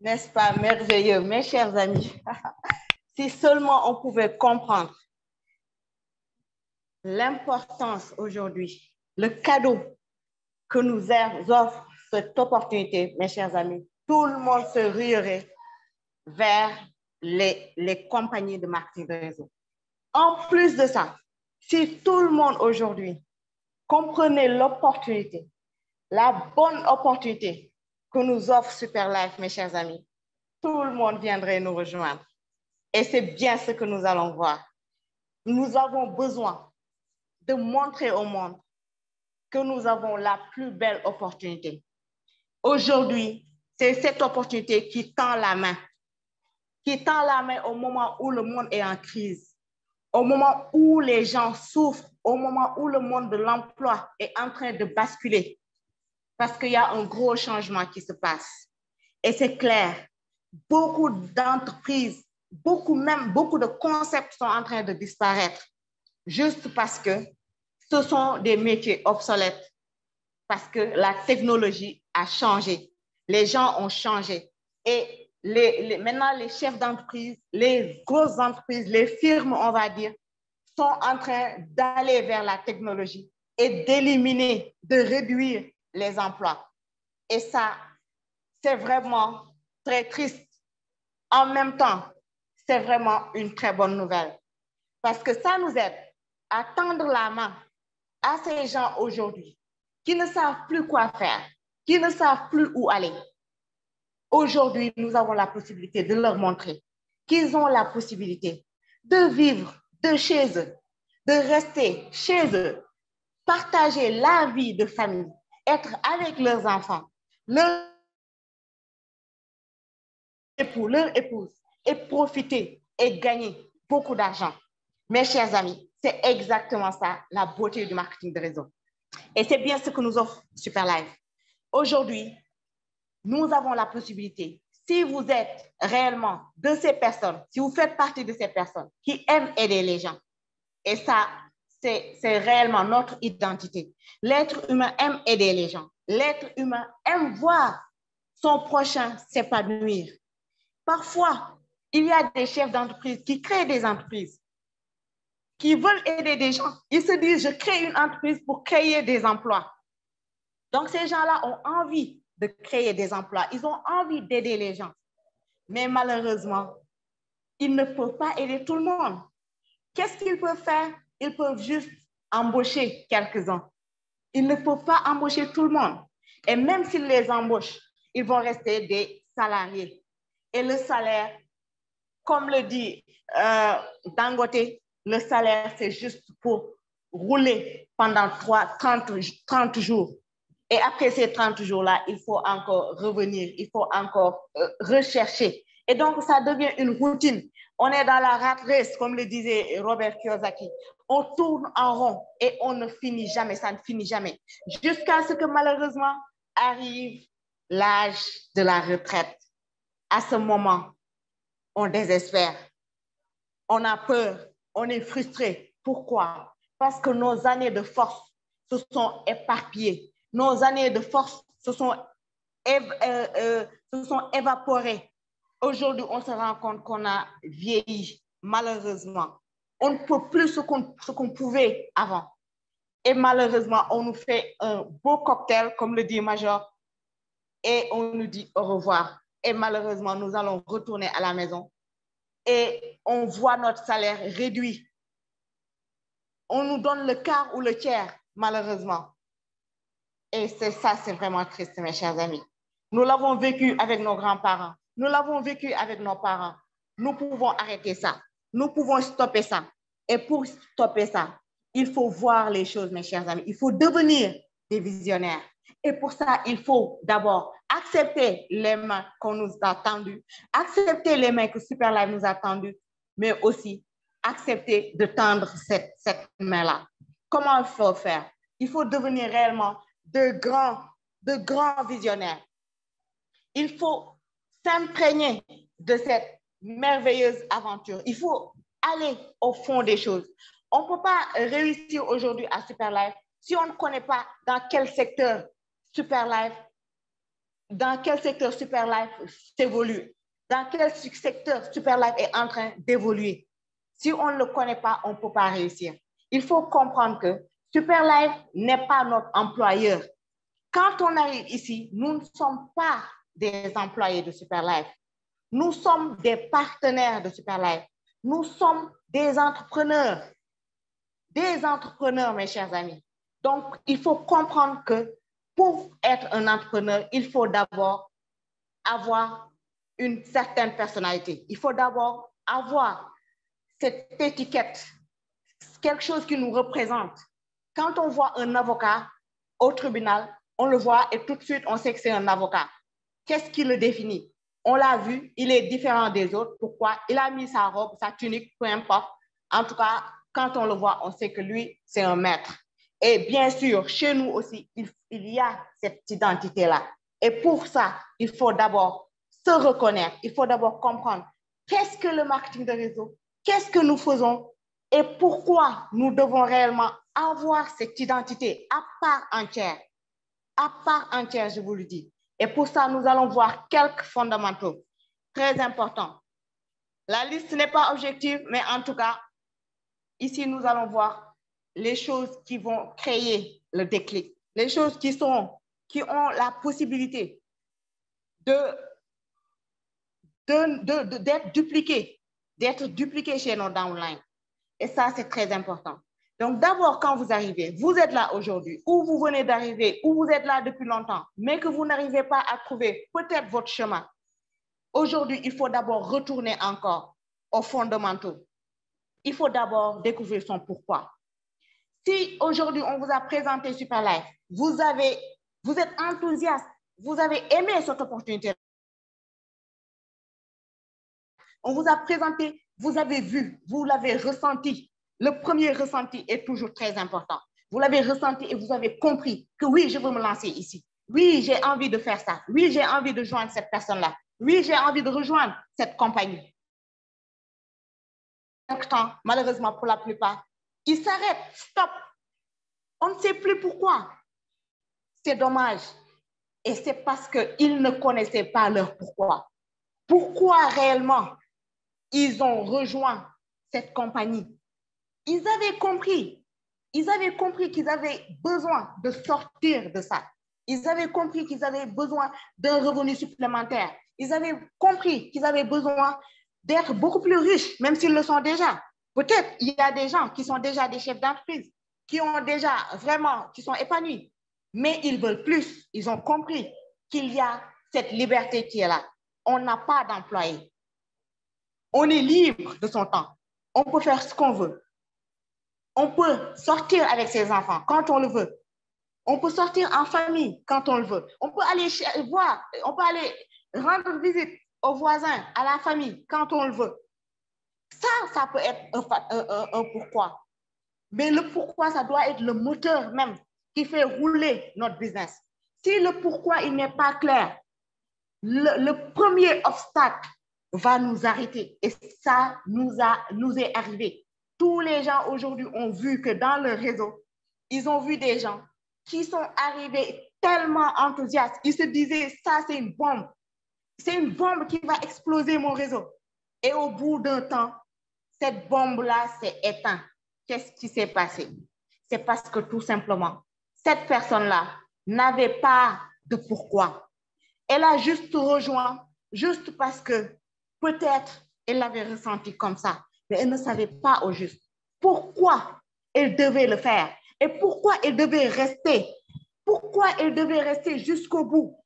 N'est-ce pas merveilleux, mes chers amis? Si seulement on pouvait comprendre l'importance aujourd'hui, le cadeau que nous offre cette opportunité, mes chers amis, tout le monde se ruerait vers les compagnies de marketing de réseau. En plus de ça, si tout le monde aujourd'hui comprenait l'opportunité, la bonne opportunité que nous offre Superlife, mes chers amis, tout le monde viendrait nous rejoindre. Et c'est bien ce que nous allons voir. Nous avons besoin de montrer au monde que nous avons la plus belle opportunité. Aujourd'hui, c'est cette opportunité qui tend la main au moment où le monde est en crise, au moment où les gens souffrent, au moment où le monde de l'emploi est en train de basculer, parce qu'il y a un gros changement qui se passe. Et c'est clair, beaucoup d'entreprises, beaucoup de concepts sont en train de disparaître, juste parce que ce sont des métiers obsolètes, parce que la technologie a changé, les gens ont changé. Et maintenant, les chefs d'entreprise, les grosses entreprises, les firmes, on va dire, sont en train d'aller vers la technologie et d'éliminer, de réduire les emplois. Et ça, c'est vraiment très triste. En même temps, c'est vraiment une très bonne nouvelle parce que ça nous aide à tendre la main à ces gens aujourd'hui qui ne savent plus quoi faire, qui ne savent plus où aller. Aujourd'hui, nous avons la possibilité de leur montrer qu'ils ont la possibilité de vivre de chez eux, de rester chez eux, partager la vie de famille, être avec leurs enfants, leur époux, leur épouse, et profiter et gagner beaucoup d'argent. Mes chers amis, c'est exactement ça, la beauté du marketing de réseau. Et c'est bien ce que nous offre Superlife. Aujourd'hui, nous avons la possibilité, si vous êtes réellement de ces personnes, si vous faites partie de ces personnes qui aiment aider les gens, et ça, c'est réellement notre identité. L'être humain aime aider les gens. L'être humain aime voir son prochain s'épanouir. Parfois, il y a des chefs d'entreprise qui créent des entreprises, qui veulent aider des gens. Ils se disent, je crée une entreprise pour créer des emplois. Donc, ces gens-là ont envie de créer des emplois. Ils ont envie d'aider les gens. Mais malheureusement, ils ne peuvent pas aider tout le monde. Qu'est-ce qu'ils peuvent faire? Ils peuvent juste embaucher quelques-uns. Ils ne peuvent pas embaucher tout le monde. Et même s'ils les embauchent, ils vont rester des salariés. Et le salaire, comme le dit Dangote, le salaire, c'est juste pour rouler pendant 30 jours. Et après ces 30 jours-là, il faut encore revenir, il faut encore rechercher. Et donc, ça devient une routine. On est dans la rat race, comme le disait Robert Kiyosaki. On tourne en rond et on ne finit jamais, ça ne finit jamais. Jusqu'à ce que malheureusement arrive l'âge de la retraite. À ce moment, on désespère, on a peur, on est frustré. Pourquoi? Parce que nos années de force se sont éparpillées. Nos années de force se sont évaporées. Aujourd'hui, on se rend compte qu'on a vieilli, malheureusement. On ne peut plus ce qu'on pouvait avant. Et malheureusement, on nous fait un beau cocktail, comme le dit Major, et on nous dit au revoir. Et malheureusement, nous allons retourner à la maison et on voit notre salaire réduit. On nous donne le quart ou le tiers, malheureusement. Et ça, c'est vraiment triste, mes chers amis. Nous l'avons vécu avec nos grands-parents. Nous l'avons vécu avec nos parents. Nous pouvons arrêter ça. Nous pouvons stopper ça. Et pour stopper ça, il faut voir les choses, mes chers amis. Il faut devenir des visionnaires. Et pour ça, il faut d'abord accepter les mains qu'on nous a tendues, accepter les mains que Superlife nous a tendues, mais aussi accepter de tendre cette main-là. Comment il faut faire? Il faut devenir réellement de grands visionnaires. Il faut s'imprégner de cette merveilleuse aventure. Il faut aller au fond des choses. On ne peut pas réussir aujourd'hui à Superlife si on ne connaît pas dans quel secteur Superlife dans quel secteur Superlife s'évolue, dans quel secteur Superlife est en train d'évoluer. Si on ne le connaît pas, on ne peut pas réussir. Il faut comprendre que Superlife n'est pas notre employeur. Quand on arrive ici, nous ne sommes pas des employés de Superlife. Nous sommes des partenaires de Superlife. Nous sommes des entrepreneurs. Des entrepreneurs, mes chers amis. Donc, il faut comprendre que pour être un entrepreneur, il faut d'abord avoir une certaine personnalité. Il faut d'abord avoir cette étiquette, quelque chose qui nous représente. Quand on voit un avocat au tribunal, on le voit et tout de suite, on sait que c'est un avocat. Qu'est-ce qui le définit? On l'a vu, il est différent des autres. Pourquoi? Il a mis sa robe, sa tunique, peu importe. En tout cas, quand on le voit, on sait que lui, c'est un maître. Et bien sûr, chez nous aussi, il y a cette identité-là. Et pour ça, il faut d'abord se reconnaître. Il faut d'abord comprendre qu'est-ce que le marketing de réseau, qu'est-ce que nous faisons et pourquoi nous devons réellement avoir cette identité à part entière. À part entière, je vous le dis. Et pour ça, nous allons voir quelques fondamentaux très importants. La liste n'est pas objective, mais en tout cas, ici, nous allons voir les choses qui vont créer le déclic, les choses qui ont la possibilité d'être dupliquées chez nos downlines. Et ça, c'est très important. Donc, d'abord, quand vous arrivez, vous êtes là aujourd'hui, ou vous venez d'arriver, ou vous êtes là depuis longtemps, mais que vous n'arrivez pas à trouver peut-être votre chemin. Aujourd'hui, il faut d'abord retourner encore aux fondamentaux. Il faut d'abord découvrir son pourquoi. Si aujourd'hui, on vous a présenté Superlife, vous êtes enthousiaste, vous avez aimé cette opportunité. On vous a présenté, vous avez vu, vous l'avez ressenti. Le premier ressenti est toujours très important. Vous l'avez ressenti et vous avez compris que oui, je veux me lancer ici. Oui, j'ai envie de faire ça. Oui, j'ai envie de joindre cette personne-là. Oui, j'ai envie de rejoindre cette compagnie. Malheureusement, pour la plupart, ils s'arrêtent, stop. On ne sait plus pourquoi. C'est dommage. Et c'est parce qu'ils ne connaissaient pas leur pourquoi. Pourquoi réellement ils ont rejoint cette compagnie? Ils avaient compris qu'ils avaient besoin de sortir de ça. Ils avaient compris qu'ils avaient besoin d'un revenu supplémentaire. Ils avaient compris qu'ils avaient besoin d'être beaucoup plus riches, même s'ils le sont déjà. Peut-être il y a des gens qui sont déjà des chefs d'entreprise, qui sont épanouis, mais ils veulent plus. Ils ont compris qu'il y a cette liberté qui est là. On n'a pas d'employé. On est libre de son temps. On peut faire ce qu'on veut. On peut sortir avec ses enfants quand on le veut. On peut sortir en famille quand on le veut. On peut aller voir, on peut aller rendre visite aux voisins, à la famille quand on le veut. Ça peut être un pourquoi. Mais le pourquoi, ça doit être le moteur même qui fait rouler notre business. Si le pourquoi, il n'est pas clair, le premier obstacle va nous arrêter. Et ça nous est arrivé. Tous les gens aujourd'hui ont vu que dans le réseau, ils ont vu des gens qui sont arrivés tellement enthousiastes. Ils se disaient, ça c'est une bombe. C'est une bombe qui va exploser mon réseau. Et au bout d'un temps, cette bombe-là s'est éteinte. Qu'est-ce qui s'est passé? C'est parce que tout simplement, cette personne-là n'avait pas de pourquoi. Elle a juste rejoint, juste parce que peut-être elle l'avait ressenti comme ça, mais elle ne savait pas au juste pourquoi elle devait le faire et pourquoi elle devait rester. Pourquoi elle devait rester jusqu'au bout?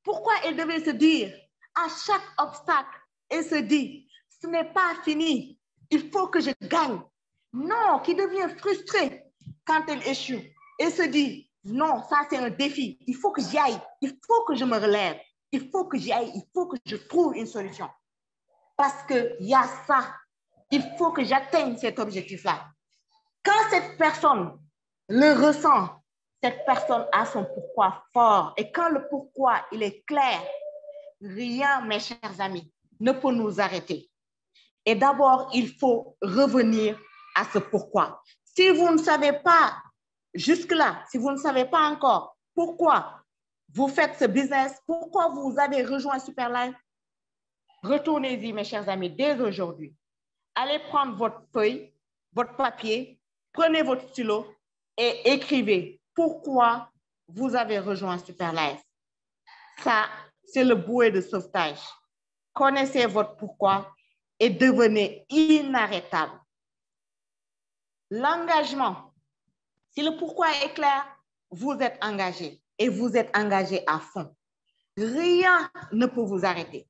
Pourquoi elle devait se dire, à chaque obstacle, elle se dit, ce n'est pas fini, il faut que je gagne. Non, qui devient frustrée quand elle échoue. Elle se dit, non, ça c'est un défi, il faut que j'y aille, il faut que je me relève, il faut que j'y aille, il faut que je trouve une solution. Parce qu'il y a ça, il faut que j'atteigne cet objectif-là. Quand cette personne le ressent, cette personne a son pourquoi fort. Et quand le pourquoi, il est clair, rien, mes chers amis, ne peut nous arrêter. Et d'abord, il faut revenir à ce pourquoi. Si vous ne savez pas jusque-là, si vous ne savez pas encore pourquoi vous faites ce business, pourquoi vous avez rejoint Superlife? Retournez-y, mes chers amis, dès aujourd'hui. Allez prendre votre feuille, votre papier, prenez votre stylo et écrivez pourquoi vous avez rejoint Superlife. Ça, c'est le bouée de sauvetage. Connaissez votre pourquoi et devenez inarrêtable. L'engagement, si le pourquoi est clair, vous êtes engagé et vous êtes engagé à fond. Rien ne peut vous arrêter.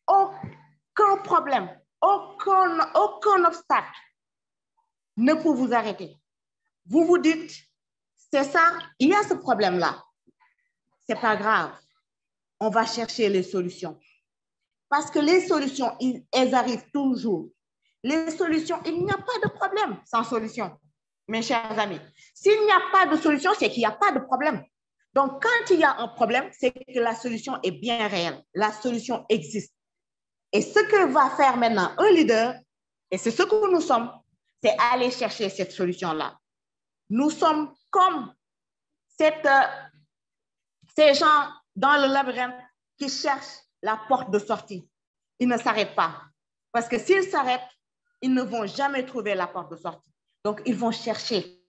Aucun problème, aucun obstacle ne peut vous arrêter. Vous vous dites, c'est ça, il y a ce problème-là. C'est pas grave. On va chercher les solutions. Parce que les solutions, elles arrivent toujours. Les solutions, il n'y a pas de problème sans solution, mes chers amis. S'il n'y a pas de solution, c'est qu'il n'y a pas de problème. Donc, quand il y a un problème, c'est que la solution est bien réelle. La solution existe. Et ce que va faire maintenant un leader, et c'est ce que nous sommes, c'est aller chercher cette solution-là. Nous sommes comme ces gens dans le labyrinthe qui cherchent la porte de sortie. Ils ne s'arrêtent pas. Parce que s'ils s'arrêtent, ils ne vont jamais trouver la porte de sortie. Donc, ils vont chercher.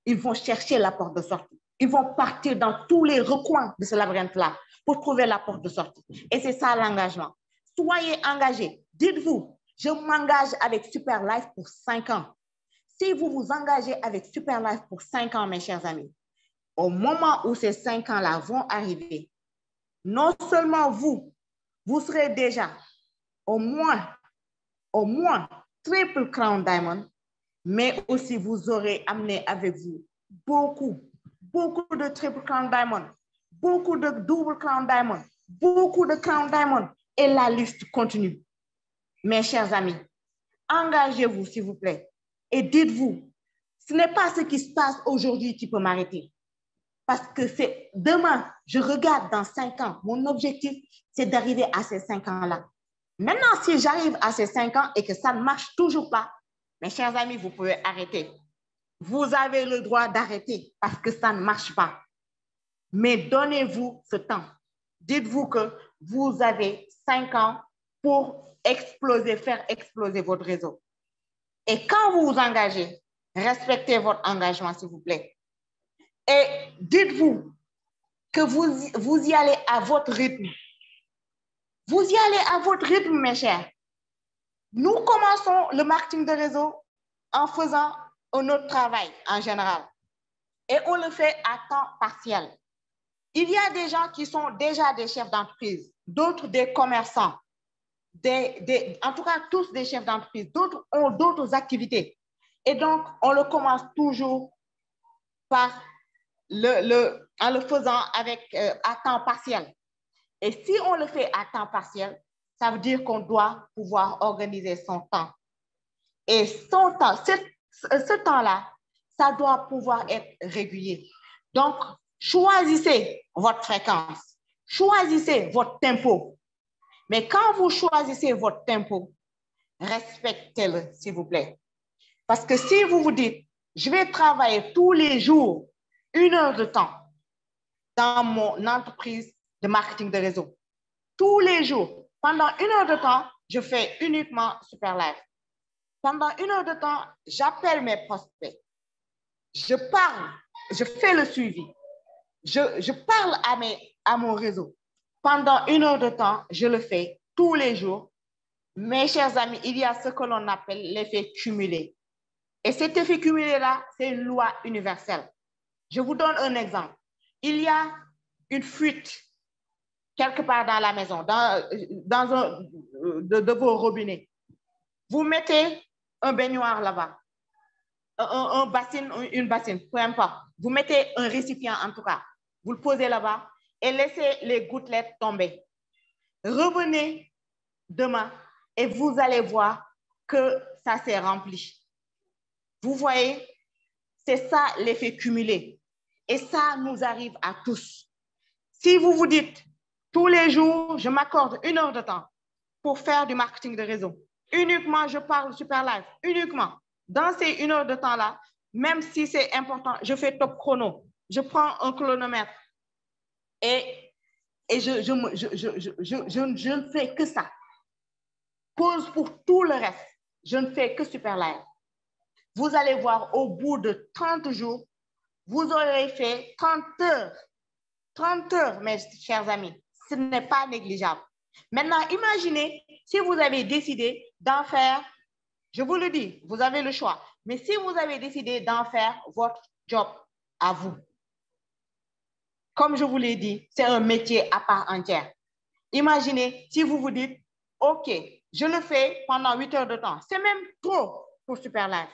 Ils vont chercher la porte de sortie. Ils vont partir dans tous les recoins de ce labyrinthe-là pour trouver la porte de sortie. Et c'est ça l'engagement. Soyez engagés. Dites-vous, je m'engage avec Superlife pour 5 ans. Si vous vous engagez avec Superlife pour 5 ans, mes chers amis, au moment où ces 5 ans-là vont arriver, non seulement vous serez déjà au moins triple crown diamond, mais aussi vous aurez amené avec vous beaucoup de triple crown diamond, beaucoup de double crown diamond, beaucoup de crown diamond, et la liste continue. Mes chers amis, engagez-vous s'il vous plaît et dites-vous, ce n'est pas ce qui se passe aujourd'hui qui peut m'arrêter. Parce que c'est demain, je regarde dans 5 ans, mon objectif, c'est d'arriver à ces 5 ans-là. Maintenant, si j'arrive à ces 5 ans et que ça ne marche toujours pas, mes chers amis, vous pouvez arrêter. Vous avez le droit d'arrêter parce que ça ne marche pas. Mais donnez-vous ce temps. Dites-vous que vous avez 5 ans pour faire exploser votre réseau. Et quand vous vous engagez, respectez votre engagement, s'il vous plaît. Et dites-vous que vous y allez à votre rythme. Vous y allez à votre rythme, mes chers. Nous commençons le marketing de réseau en faisant un autre travail en général. Et on le fait à temps partiel. Il y a des gens qui sont déjà des chefs d'entreprise, d'autres des commerçants, en tout cas tous des chefs d'entreprise, d'autres ont d'autres activités. Et donc, on le commence toujours en le faisant à temps partiel. Et si on le fait à temps partiel, ça veut dire qu'on doit pouvoir organiser son temps. Et son temps, ce temps-là, ça doit pouvoir être régulier. Donc, choisissez votre fréquence, choisissez votre tempo. Mais quand vous choisissez votre tempo, respectez-le, s'il vous plaît. Parce que si vous vous dites, je vais travailler tous les jours 1 heure de temps dans mon entreprise de marketing de réseau, tous les jours, pendant 1 heure de temps, je fais uniquement Superlife. Pendant 1 heure de temps, j'appelle mes prospects. Je parle, je fais le suivi. Je parle à mon réseau. Pendant 1 heure de temps, je le fais tous les jours. Mes chers amis, il y a ce que l'on appelle l'effet cumulé. Et cet effet cumulé-là, c'est une loi universelle. Je vous donne un exemple. Il y a une fuite quelque part dans la maison, dans un de vos robinets. Vous mettez un baignoire là-bas, une bassine, peu importe. Vous mettez un récipient en tout cas. Vous le posez là-bas et laissez les gouttelettes tomber. Revenez demain et vous allez voir que ça s'est rempli. Vous voyez, c'est ça l'effet cumulé. Et ça nous arrive à tous. Si vous vous dites, tous les jours, je m'accorde 1 heure de temps pour faire du marketing de réseau. Uniquement, je parle Superlife. Uniquement. Dans ces 1 heure de temps-là, même si c'est important, je fais top chrono. je prends un chronomètre et je ne fais que ça. Pause pour tout le reste. Je ne fais que Super Live. Vous allez voir, au bout de 30 jours, vous aurez fait 30 heures. 30 heures, mes chers amis. Ce n'est pas négligeable. Maintenant, imaginez si vous avez décidé d'en faire, je vous le dis, vous avez le choix. Mais si vous avez décidé d'en faire votre job à vous, comme je vous l'ai dit, c'est un métier à part entière. Imaginez si vous vous dites, OK, je le fais pendant 8 heures de temps. C'est même trop pour Super Live.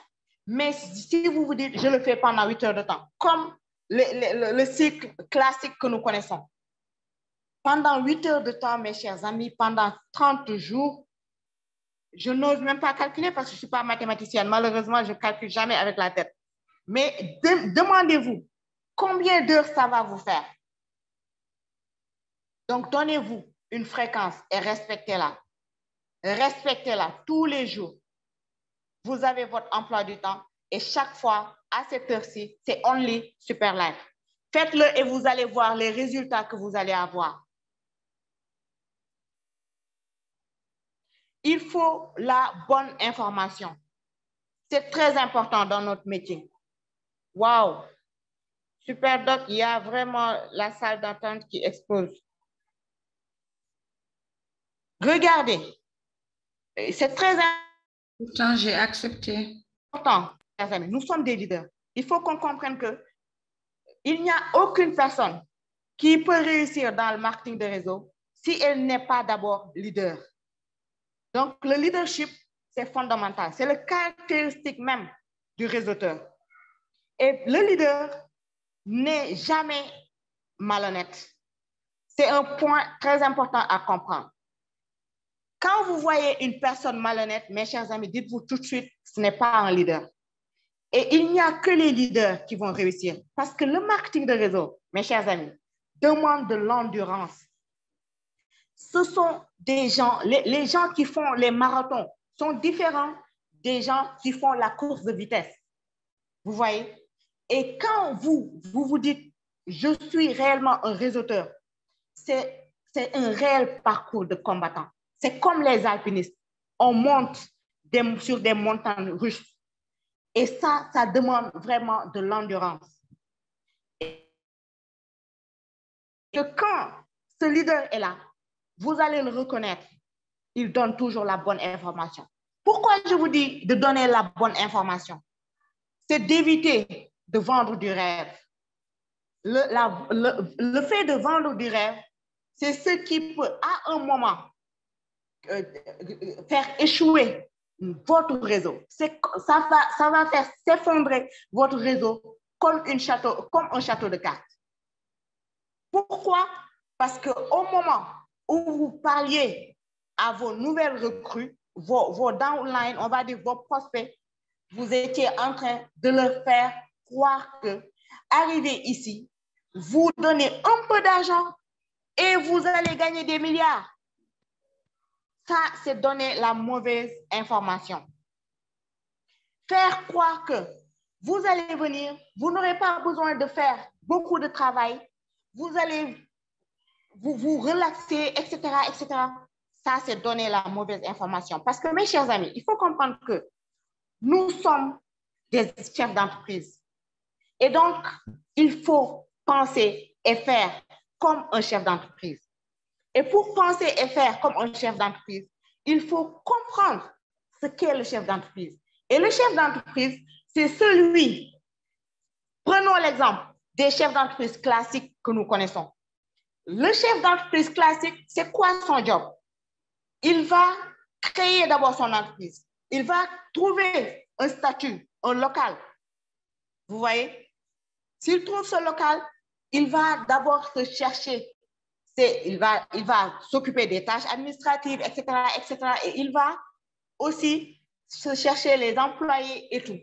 Mais si vous vous dites, je le fais pendant 8 heures de temps, comme le cycle classique que nous connaissons. Pendant 8 heures de temps, mes chers amis, pendant 30 jours, je n'ose même pas calculer parce que je ne suis pas mathématicienne. Malheureusement, je ne calcule jamais avec la tête. Mais demandez-vous, combien d'heures ça va vous faire? Donc, donnez-vous une fréquence et respectez-la. Respectez-la tous les jours. Vous avez votre emploi du temps et chaque fois, à cette heure-ci, c'est only Super Live. Faites-le et vous allez voir les résultats que vous allez avoir. Il faut la bonne information. C'est très important dans notre métier. Wow! Super Doc, il y a vraiment la salle d'attente qui explose. Regardez, c'est très important. Pourtant, j'ai accepté. Les amis, nous sommes des leaders. Il faut qu'on comprenne qu'il n'y a aucune personne qui peut réussir dans le marketing de réseau si elle n'est pas d'abord leader. Donc, le leadership, c'est fondamental. C'est le caractéristique même du réseauteur. Et le leader n'est jamais malhonnête. C'est un point très important à comprendre. Quand vous voyez une personne malhonnête, mes chers amis, dites-vous tout de suite, ce n'est pas un leader. Et il n'y a que les leaders qui vont réussir. Parce que le marketing de réseau, mes chers amis, demande de l'endurance. Ce sont des gens, les gens qui font les marathons sont différents des gens qui font la course de vitesse. Vous voyez? Et quand vous dites, je suis réellement un réseauteur, c'est un réel parcours de combattant. C'est comme les alpinistes. On monte sur des montagnes russes. Et ça demande vraiment de l'endurance. Et que quand ce leader est là, vous allez le reconnaître. Il donne toujours la bonne information. Pourquoi je vous dis de donner la bonne information? C'est d'éviter de vendre du rêve. Le fait de vendre du rêve, c'est ce qui peut, à un moment, faire échouer votre réseau. Ça va faire s'effondrer votre réseau comme un château de cartes. Pourquoi? Parce qu'au moment où vous parliez à vos nouvelles recrues, vos downlines, on va dire vos prospects, vous étiez en train de leur faire croire que arrivez ici, vous donnez un peu d'argent et vous allez gagner des milliards. Ça, c'est donner la mauvaise information. Faire croire que vous allez venir, vous n'aurez pas besoin de faire beaucoup de travail, vous allez vous relaxer, etc., etc. Ça, c'est donner la mauvaise information. Parce que, mes chers amis, il faut comprendre que nous sommes des chefs d'entreprise. Et donc, il faut penser et faire comme un chef d'entreprise. Et pour penser et faire comme un chef d'entreprise, il faut comprendre ce qu'est le chef d'entreprise. Et le chef d'entreprise, c'est celui, prenons l'exemple des chefs d'entreprise classiques que nous connaissons. Le chef d'entreprise classique, c'est quoi son job? Il va créer d'abord son entreprise. Il va trouver un statut, un local. Vous voyez? S'il trouve ce local, il va d'abord se chercher. Il va s'occuper des tâches administratives, etc., etc. Et il va aussi se chercher les employés et tout.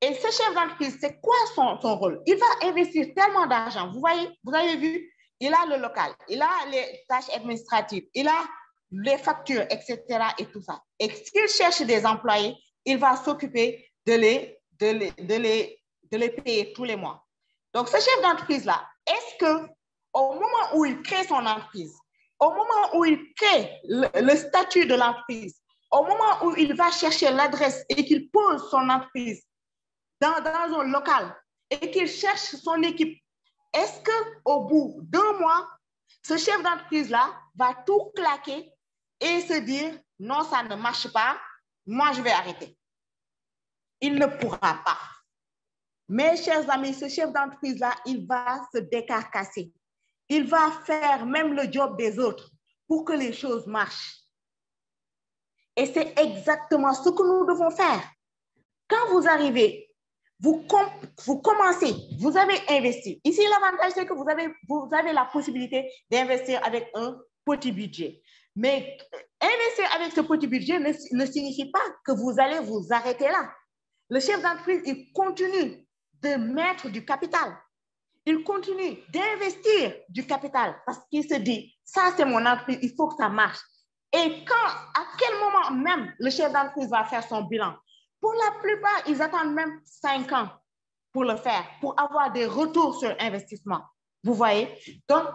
Et ce chef d'entreprise, c'est quoi son rôle? Il va investir tellement d'argent. Vous voyez, vous avez vu, il a le local, il a les tâches administratives, il a les factures, etc. et tout ça. Et s'il cherche des employés, il va s'occuper de les payer tous les mois. Donc, ce chef d'entreprise-là, est-ce qu'au moment où il crée son entreprise, au moment où il crée le statut de l'entreprise, au moment où il va chercher l'adresse et qu'il pose son entreprise dans un local et qu'il cherche son équipe, est-ce qu'au bout d'1 mois, ce chef d'entreprise-là va tout claquer et se dire « Non, ça ne marche pas, moi je vais arrêter ». Il ne pourra pas. Mes chers amis, ce chef d'entreprise-là, il va se décarcasser. Il va faire même le job des autres pour que les choses marchent. Et c'est exactement ce que nous devons faire. Quand vous arrivez, vous commencez, vous avez investi. Ici, l'avantage, c'est que vous avez la possibilité d'investir avec un petit budget. Mais investir avec ce petit budget ne signifie pas que vous allez vous arrêter là. Le chef d'entreprise, il continue de mettre du capital. Il continue d'investir du capital parce qu'il se dit, ça c'est mon entreprise, il faut que ça marche. Et à quel moment même le chef d'entreprise va faire son bilan? Pour la plupart, ils attendent même 5 ans pour le faire, pour avoir des retours sur investissement. Vous voyez? Donc,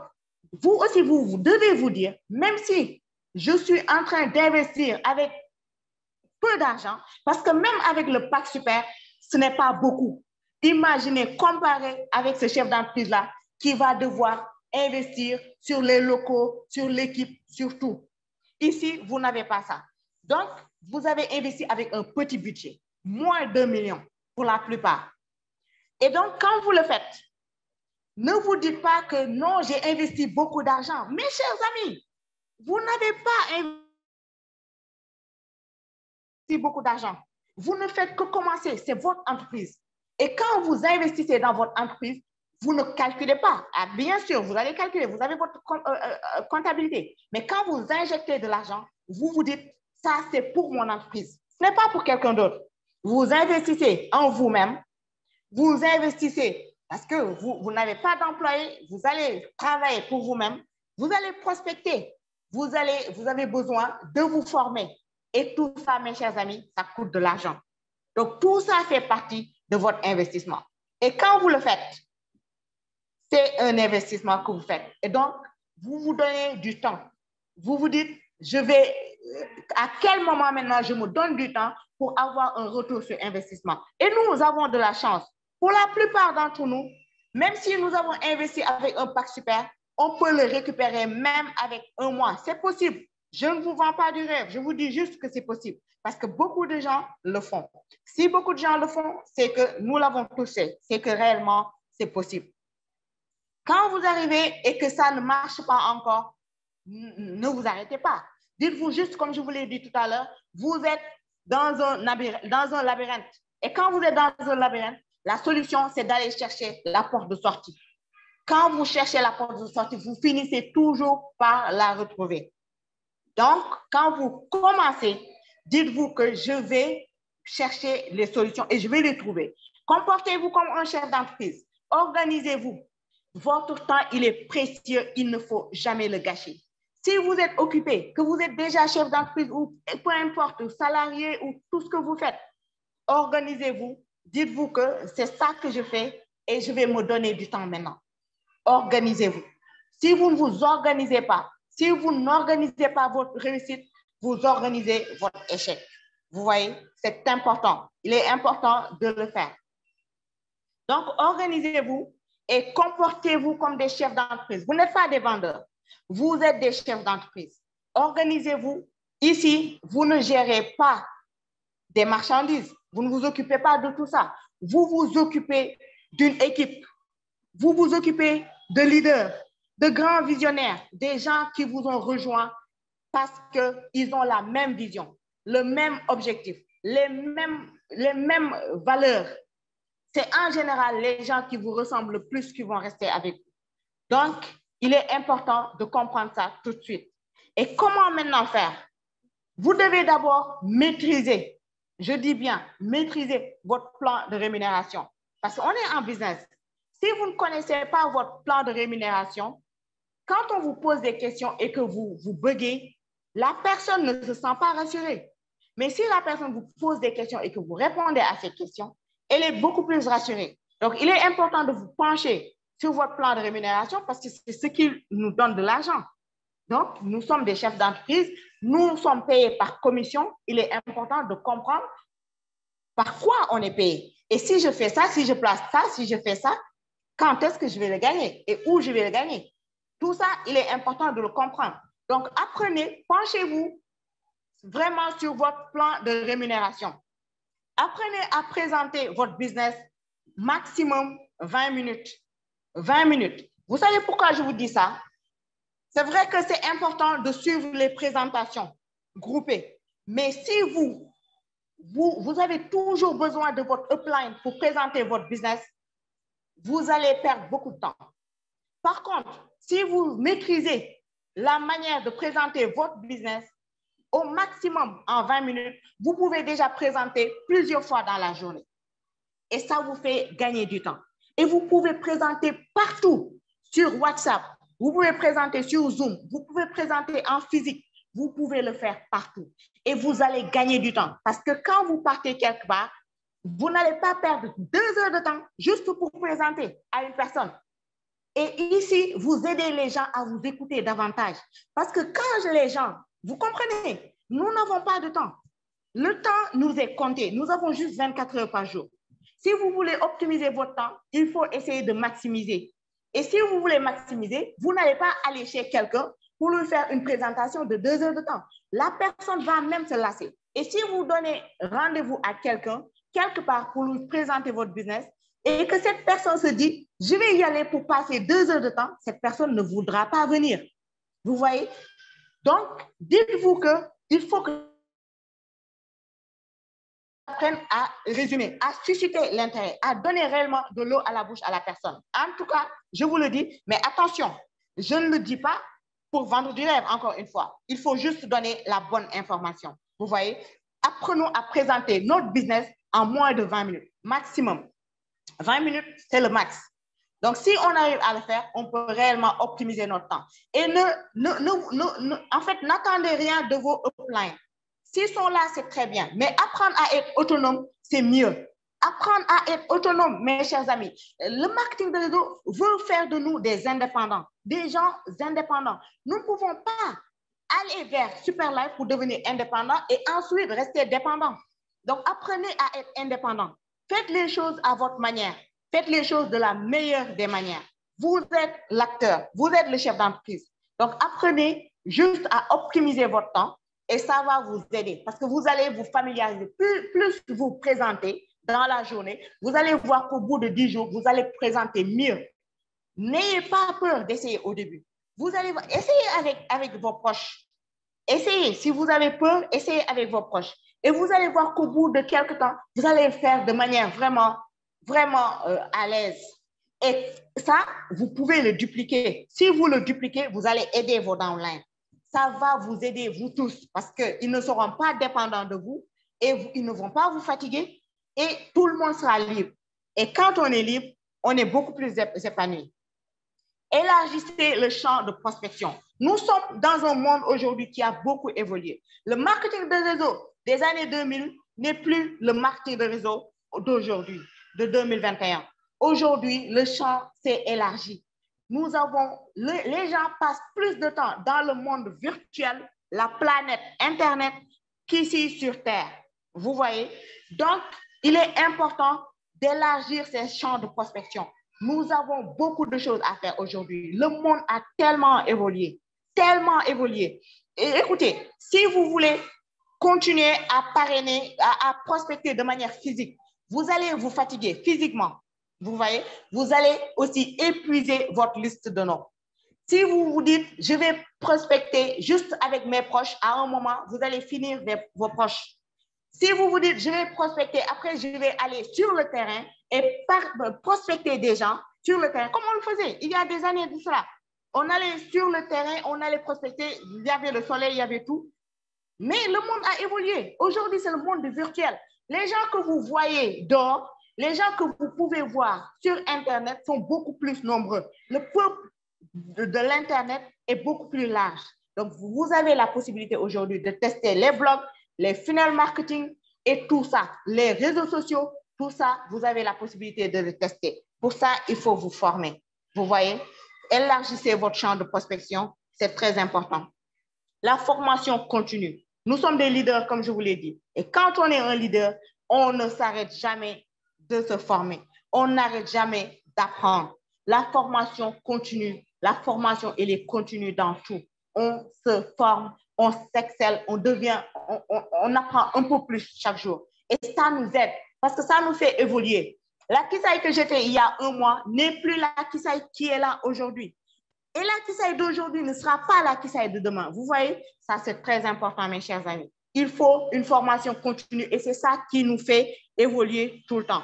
vous aussi, vous devez vous dire, même si je suis en train d'investir avec peu d'argent, parce que même avec le PAC Super, ce n'est pas beaucoup. Imaginez, comparé avec ce chef d'entreprise-là qui va devoir investir sur les locaux, sur l'équipe, sur tout. Ici, vous n'avez pas ça. Donc, vous avez investi avec un petit budget, moins de 2 millions pour la plupart. Et donc, quand vous le faites, ne vous dites pas que non, j'ai investi beaucoup d'argent. Mes chers amis, vous n'avez pas investi beaucoup d'argent. Vous ne faites que commencer, c'est votre entreprise. Et quand vous investissez dans votre entreprise, vous ne calculez pas. Ah, bien sûr, vous allez calculer, vous avez votre comptabilité. Mais quand vous injectez de l'argent, vous vous dites, ça c'est pour mon entreprise. Ce n'est pas pour quelqu'un d'autre. Vous investissez en vous-même, vous investissez parce que vous n'avez pas d'employé, vous allez travailler pour vous-même, vous allez prospecter, vous avez besoin de vous former. Et tout ça, mes chers amis, ça coûte de l'argent. Donc, tout ça fait partie de votre investissement. Et quand vous le faites, c'est un investissement que vous faites. Et donc, vous vous donnez du temps. Vous vous dites, à quel moment maintenant je me donne du temps pour avoir un retour sur investissement. Et nous avons de la chance. Pour la plupart d'entre nous, même si nous avons investi avec un PAC Super, on peut le récupérer même avec 1 mois. C'est possible. Je ne vous vends pas du rêve. Je vous dis juste que c'est possible. Parce que beaucoup de gens le font. Si beaucoup de gens le font, c'est que nous l'avons touché. C'est que réellement, c'est possible. Quand vous arrivez et que ça ne marche pas encore, ne vous arrêtez pas. Dites-vous juste, comme je vous l'ai dit tout à l'heure, vous êtes dans un labyrinthe. Et quand vous êtes dans un labyrinthe, la solution, c'est d'aller chercher la porte de sortie. Quand vous cherchez la porte de sortie, vous finissez toujours par la retrouver. Donc, quand vous commencez, dites-vous que je vais chercher les solutions et je vais les trouver. Comportez-vous comme un chef d'entreprise. Organisez-vous. Votre temps, il est précieux. Il ne faut jamais le gâcher. Si vous êtes occupé, que vous êtes déjà chef d'entreprise ou peu importe, salarié ou tout ce que vous faites, organisez-vous. Dites-vous que c'est ça que je fais et je vais me donner du temps maintenant. Organisez-vous. Si vous ne vous organisez pas, si vous n'organisez pas votre réussite, vous organisez votre échec. Vous voyez, c'est important. Il est important de le faire. Donc, organisez-vous et comportez-vous comme des chefs d'entreprise. Vous n'êtes pas des vendeurs. Vous êtes des chefs d'entreprise. Organisez-vous. Ici, vous ne gérez pas des marchandises. Vous ne vous occupez pas de tout ça. Vous vous occupez d'une équipe. Vous vous occupez de leaders, de grands visionnaires, des gens qui vous ont rejoints parce qu'ils ont la même vision, le même objectif, les mêmes valeurs. C'est en général les gens qui vous ressemblent le plus qui vont rester avec vous. Donc, il est important de comprendre ça tout de suite. Et comment maintenant faire? Vous devez d'abord maîtriser, je dis bien maîtriser votre plan de rémunération. Parce qu'on est en business. Si vous ne connaissez pas votre plan de rémunération, quand on vous pose des questions et que vous buguez, la personne ne se sent pas rassurée. Mais si la personne vous pose des questions et que vous répondez à ces questions, elle est beaucoup plus rassurée. Donc, il est important de vous pencher sur votre plan de rémunération parce que c'est ce qui nous donne de l'argent. Donc, nous sommes des chefs d'entreprise, nous sommes payés par commission. Il est important de comprendre par quoi on est payé. Et si je fais ça, si je place ça, si je fais ça, quand est-ce que je vais le gagner et où je vais le gagner? Tout ça, il est important de le comprendre. Donc, apprenez, penchez-vous vraiment sur votre plan de rémunération. Apprenez à présenter votre business maximum 20 minutes. 20 minutes. Vous savez pourquoi je vous dis ça? C'est vrai que c'est important de suivre les présentations groupées. Mais si vous avez toujours besoin de votre upline pour présenter votre business, vous allez perdre beaucoup de temps. Par contre, si vous maîtrisez la manière de présenter votre business, au maximum en 20 minutes, vous pouvez déjà présenter plusieurs fois dans la journée. Et ça vous fait gagner du temps. Et vous pouvez présenter partout, sur WhatsApp, vous pouvez présenter sur Zoom, vous pouvez présenter en physique, vous pouvez le faire partout. Et vous allez gagner du temps. Parce que quand vous partez quelque part, vous n'allez pas perdre 2 heures de temps juste pour présenter à une personne. Et ici, vous aidez les gens à vous écouter davantage. Parce que quand les gens, vous comprenez, nous n'avons pas de temps. Le temps nous est compté. Nous avons juste 24 heures par jour. Si vous voulez optimiser votre temps, il faut essayer de maximiser. Et si vous voulez maximiser, vous n'allez pas aller chez quelqu'un pour lui faire une présentation de 2 heures de temps. La personne va même se lasser. Et si vous donnez rendez-vous à quelqu'un, quelque part pour lui présenter votre business, et que cette personne se dit, je vais y aller pour passer 2 heures de temps, cette personne ne voudra pas venir. Vous voyez? Donc, dites-vous qu'il faut que apprennent à résumer, à susciter l'intérêt, à donner réellement de l'eau à la bouche à la personne. En tout cas, je vous le dis, mais attention, je ne le dis pas pour vendre du rêve, encore une fois. Il faut juste donner la bonne information. Vous voyez? Apprenons à présenter notre business en moins de 20 minutes, maximum. 20 minutes, c'est le max. Donc, si on arrive à le faire, on peut réellement optimiser notre temps. Et en fait, n'attendez rien de vos uplines. S'ils sont là, c'est très bien. Mais apprendre à être autonome, c'est mieux. Apprendre à être autonome, mes chers amis. Le marketing de réseau veut faire de nous des indépendants, des gens indépendants. Nous ne pouvons pas aller vers Superlife pour devenir indépendant et ensuite rester dépendant. Donc, apprenez à être indépendant. Faites les choses à votre manière. Faites les choses de la meilleure des manières. Vous êtes l'acteur, vous êtes le chef d'entreprise. Donc, apprenez juste à optimiser votre temps et ça va vous aider parce que vous allez vous familiariser. Plus vous présentez dans la journée, vous allez voir qu'au bout de 10 jours, vous allez présenter mieux. N'ayez pas peur d'essayer au début. Vous allez essayer avec vos proches. Essayez. Si vous avez peur, essayez avec vos proches. Et vous allez voir qu'au bout de quelques temps, vous allez le faire de manière vraiment à l'aise. Et ça, vous pouvez le dupliquer. Si vous le dupliquez, vous allez aider vos downlines. Ça va vous aider, vous tous, parce qu'ils ne seront pas dépendants de vous et ils ne vont pas vous fatiguer et tout le monde sera libre. Et quand on est libre, on est beaucoup plus épanoui. Élargissez le champ de prospection. Nous sommes dans un monde aujourd'hui qui a beaucoup évolué. Le marketing de réseau des années 2000 n'est plus le marketing de réseau d'aujourd'hui, de 2021. Aujourd'hui, le champ s'est élargi. Les gens passent plus de temps dans le monde virtuel, la planète Internet, qu'ici sur Terre. Vous voyez? Donc, il est important d'élargir ces champs de prospection. Nous avons beaucoup de choses à faire aujourd'hui. Le monde a tellement évolué, tellement évolué. Et écoutez, si vous voulez continuer à parrainer, à prospecter de manière physique, vous allez vous fatiguer physiquement. Vous voyez, vous allez aussi épuiser votre liste de noms. Si vous vous dites, je vais prospecter juste avec mes proches, à un moment, vous allez finir avec vos proches. Si vous vous dites, je vais prospecter, après, je vais aller sur le terrain et prospecter des gens sur le terrain, comme on le faisait il y a des années de cela. On allait sur le terrain, on allait prospecter, il y avait le soleil, il y avait tout. Mais le monde a évolué. Aujourd'hui, c'est le monde virtuel. Les gens que vous voyez dehors, les gens que vous pouvez voir sur Internet sont beaucoup plus nombreux. Le peuple de l'Internet est beaucoup plus large. Donc, vous avez la possibilité aujourd'hui de tester les blogs, les funnel marketing et tout ça, les réseaux sociaux Tout ça, vous avez la possibilité de le tester. Pour ça, il faut vous former. Vous voyez, élargissez votre champ de prospection, c'est très important. La formation continue. Nous sommes des leaders, comme je vous l'ai dit. Et quand on est un leader, on ne s'arrête jamais de se former. On n'arrête jamais d'apprendre. La formation continue. La formation, elle est continue dans tout. On se forme, on s'excelle, on apprend un peu plus chaque jour. Et ça nous aide parce que ça nous fait évoluer. La Kisaï que j'étais il y a un mois n'est plus la Kisaï qui est là aujourd'hui. Et la Kisaï d'aujourd'hui ne sera pas la Kisaï de demain. Vous voyez, ça c'est très important, mes chers amis. Il faut une formation continue et c'est ça qui nous fait évoluer tout le temps.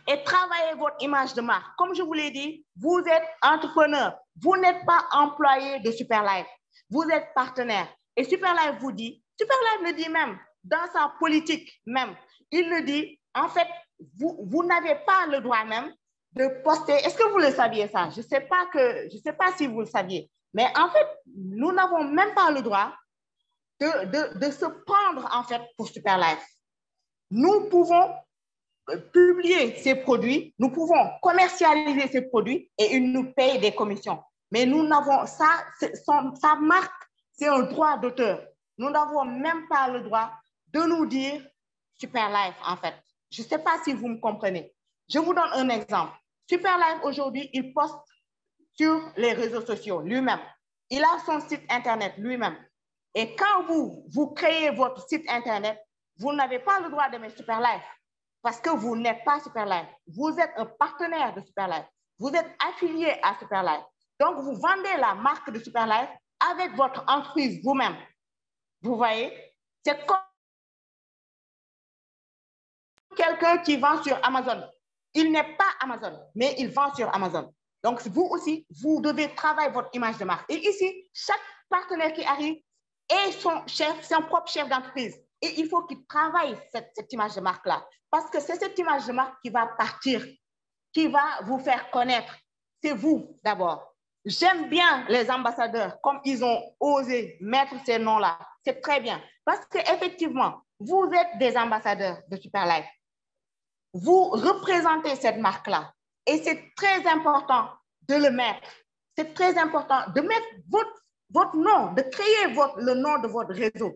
Et travaillez votre image de marque. Comme je vous l'ai dit, vous êtes entrepreneur. Vous n'êtes pas employé de Superlife. Vous êtes partenaire. Et Superlife vous dit, Superlife le dit même, dans sa politique même, il le dit, en fait, vous n'avez pas le droit même de poster. Est-ce que vous le saviez ça? Je ne sais pas si vous le saviez. Mais en fait, nous n'avons même pas le droit de se prendre en fait pour Superlife. Nous pouvons publier ces produits, nous pouvons commercialiser ces produits et ils nous payent des commissions. Mais nous n'avons ça, sa marque, c'est un droit d'auteur. Nous n'avons même pas le droit de nous dire Superlife en fait. Je ne sais pas si vous me comprenez. Je vous donne un exemple. Superlife aujourd'hui, il poste sur les réseaux sociaux lui-même. Il a son site internet lui-même. Et quand vous créez votre site internet, vous n'avez pas le droit de mettre Superlife parce que vous n'êtes pas Superlife. Vous êtes un partenaire de Superlife. Vous êtes affilié à Superlife. Donc, vous vendez la marque de Superlife avec votre entreprise vous-même. Vous voyez? C'est comme quelqu'un qui vend sur Amazon. Il n'est pas Amazon, mais il vend sur Amazon. Donc, vous aussi, vous devez travailler votre image de marque. Et ici, chaque partenaire qui arrive est son propre chef d'entreprise. Et il faut qu'il travaille cette image de marque-là. Parce que c'est cette image de marque qui va partir, qui va vous faire connaître. C'est vous d'abord. J'aime bien les ambassadeurs, comme ils ont osé mettre ces noms-là. C'est très bien. Parce qu'effectivement, vous êtes des ambassadeurs de Superlife. Vous représentez cette marque-là. Et c'est très important de le mettre. C'est très important de mettre votre nom, de créer le nom de votre réseau.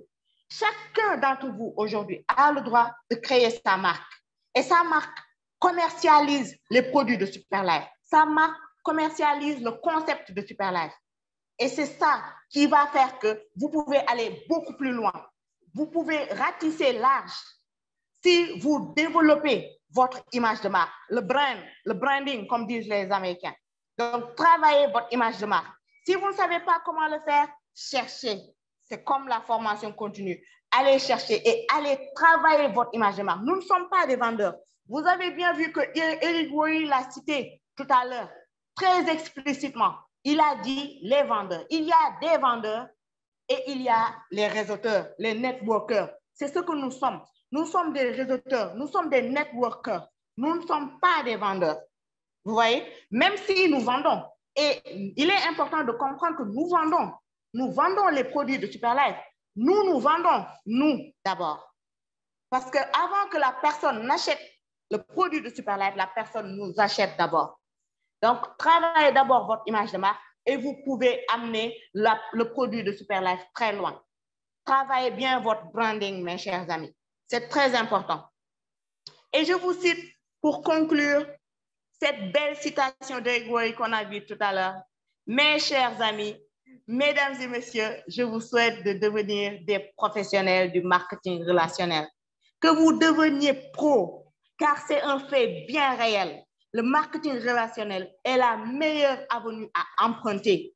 Chacun d'entre vous aujourd'hui a le droit de créer sa marque. Et sa marque commercialise les produits de Superlife. Sa marque commercialise le concept de Superlife. Et c'est ça qui va faire que vous pouvez aller beaucoup plus loin. Vous pouvez ratisser large si vous développez votre image de marque, le branding, comme disent les Américains. Donc, travaillez votre image de marque. Si vous ne savez pas comment le faire, cherchez. C'est comme la formation continue. Allez chercher et allez travailler votre image de marque. Nous ne sommes pas des vendeurs. Vous avez bien vu que Eric Worre l'a cité tout à l'heure, très explicitement. Il a dit les vendeurs. Il y a des vendeurs et il y a les réseauteurs, les networkers. C'est ce que nous sommes. Nous sommes des réseauteurs, nous sommes des networkers. Nous ne sommes pas des vendeurs. Vous voyez? Même si nous vendons. Et il est important de comprendre que nous vendons les produits de Superlife. Nous vendons, nous d'abord. Parce qu'avant que la personne n'achète le produit de Superlife, la personne nous achète d'abord. Donc, travaillez d'abord votre image de marque et vous pouvez amener le produit de Superlife très loin. Travaillez bien votre branding, mes chers amis. C'est très important. Et je vous cite pour conclure cette belle citation d'Eric Worre qu'on a vue tout à l'heure. Mes chers amis, mesdames et messieurs, je vous souhaite de devenir des professionnels du marketing relationnel. Que vous deveniez pro, car c'est un fait bien réel. Le marketing relationnel est la meilleure avenue à emprunter.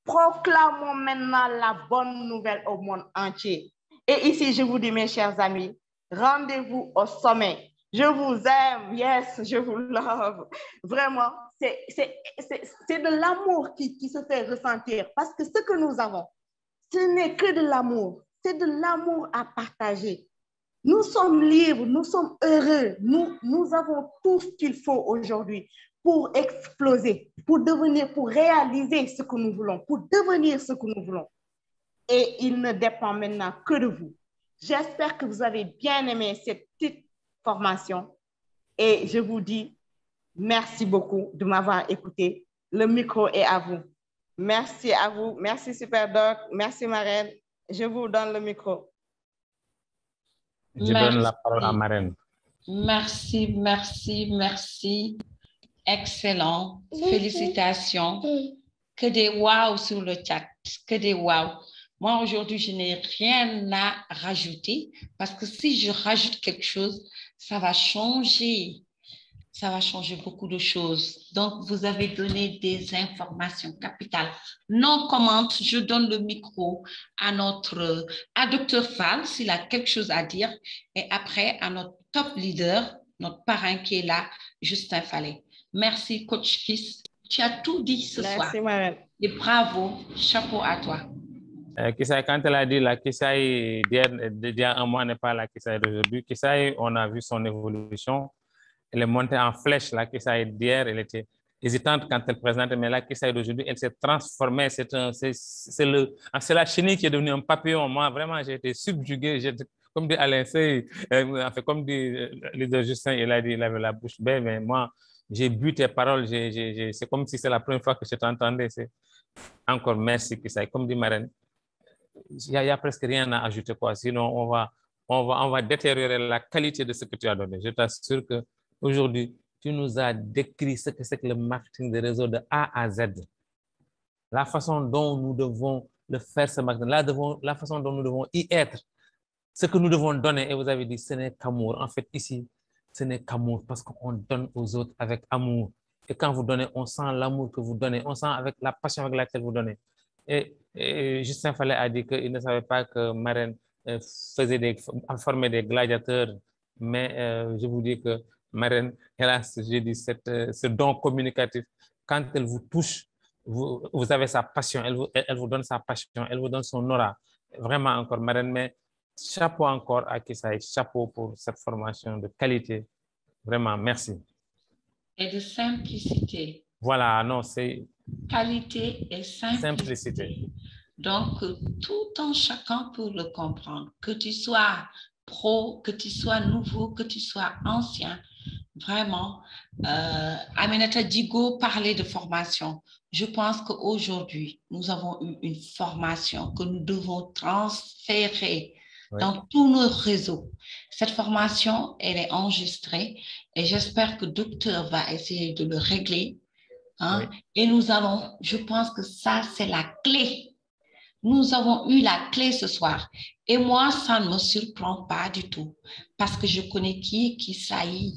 Proclamons maintenant la bonne nouvelle au monde entier. Et ici, je vous dis, mes chers amis, rendez-vous au sommet. Je vous aime, yes, je vous love. Vraiment, c'est de l'amour qui se fait ressentir parce que ce que nous avons, ce n'est que de l'amour. C'est de l'amour à partager. Nous sommes libres, nous sommes heureux. Nous avons tout ce qu'il faut aujourd'hui pour exploser, pour réaliser ce que nous voulons, pour devenir ce que nous voulons. Et il ne dépend maintenant que de vous. J'espère que vous avez bien aimé cette petite formation Et je vous dis merci beaucoup de m'avoir écouté. Le micro est à vous. Merci à vous. Merci Superdoc. Merci Marraine. Je vous donne le micro. Je donne la parole à Marraine. Merci, merci, merci. Excellent. Félicitations. Que des wow sur le chat. Que des wow. Moi, aujourd'hui, je n'ai rien à rajouter parce que si je rajoute quelque chose, ça va changer. Ça va changer beaucoup de choses. Donc, vous avez donné des informations capitales. Non commentes, je donne le micro à Dr Fall s'il a quelque chose à dire et après à notre top leader, notre parrain qui est là, Justin Fallet. Merci, Coach Kiss. Tu as tout dit ce soir. Merci, Marraine. Et bravo, chapeau à toi. Kissaï, quand elle a dit la Kissaï d'il y a un mois n'est pas la Kissaï d'aujourd'hui, Kissaï, on a vu son évolution. Elle est montée en flèche. La Kissaï d'hier, elle était hésitante quand elle présentait, mais la Kissaï d'aujourd'hui, elle s'est transformée. C'est la chenille qui est devenue un papillon. Moi, vraiment, j'ai été subjugué. Comme dit Alain Sey, comme dit le leader Justin, il avait la bouche bée, mais moi, j'ai bu tes paroles. C'est comme si c'est la première fois que je t'entendais. Encore merci, Kissaï. Comme dit Marraine, il n'y a presque rien à ajouter, quoi. Sinon, on va détériorer la qualité de ce que tu as donné. Je t'assure qu'aujourd'hui, tu nous as décrit ce que c'est que le marketing de réseau de A à Z. La façon dont nous devons le faire, ce marketing, la façon dont nous devons y être, ce que nous devons donner. Et vous avez dit, ce n'est qu'amour. En fait, ici, ce n'est qu'amour parce qu'on donne aux autres avec amour. Et quand vous donnez, on sent l'amour que vous donnez, on sent avec la passion avec laquelle vous donnez. Et Justin Fallet a dit qu'il ne savait pas que Marraine formait des gladiateurs, mais je vous dis que Marraine, hélas, j'ai dit ce don communicatif. Quand elle vous touche, vous avez sa passion, elle vous donne sa passion, elle vous donne son aura. Vraiment encore, Marraine, mais chapeau encore à Kissaï, chapeau pour cette formation de qualité. Vraiment, merci. Et de simplicité. Voilà, non, c'est... Qualité et simplicité. Donc, tout un chacun peut le comprendre. Que tu sois pro, que tu sois nouveau, que tu sois ancien. Vraiment, Aminata Digo parlait de formation. Je pense qu'aujourd'hui, nous avons eu une formation que nous devons transférer dans tous nos réseaux. Cette formation, elle est enregistrée et j'espère que le docteur va essayer de le régler. Hein? Oui. Et nous allons, je pense que ça, c'est la clé. Nous avons eu la clé ce soir. Et moi, ça ne me surprend pas du tout parce que je connais Kissaï.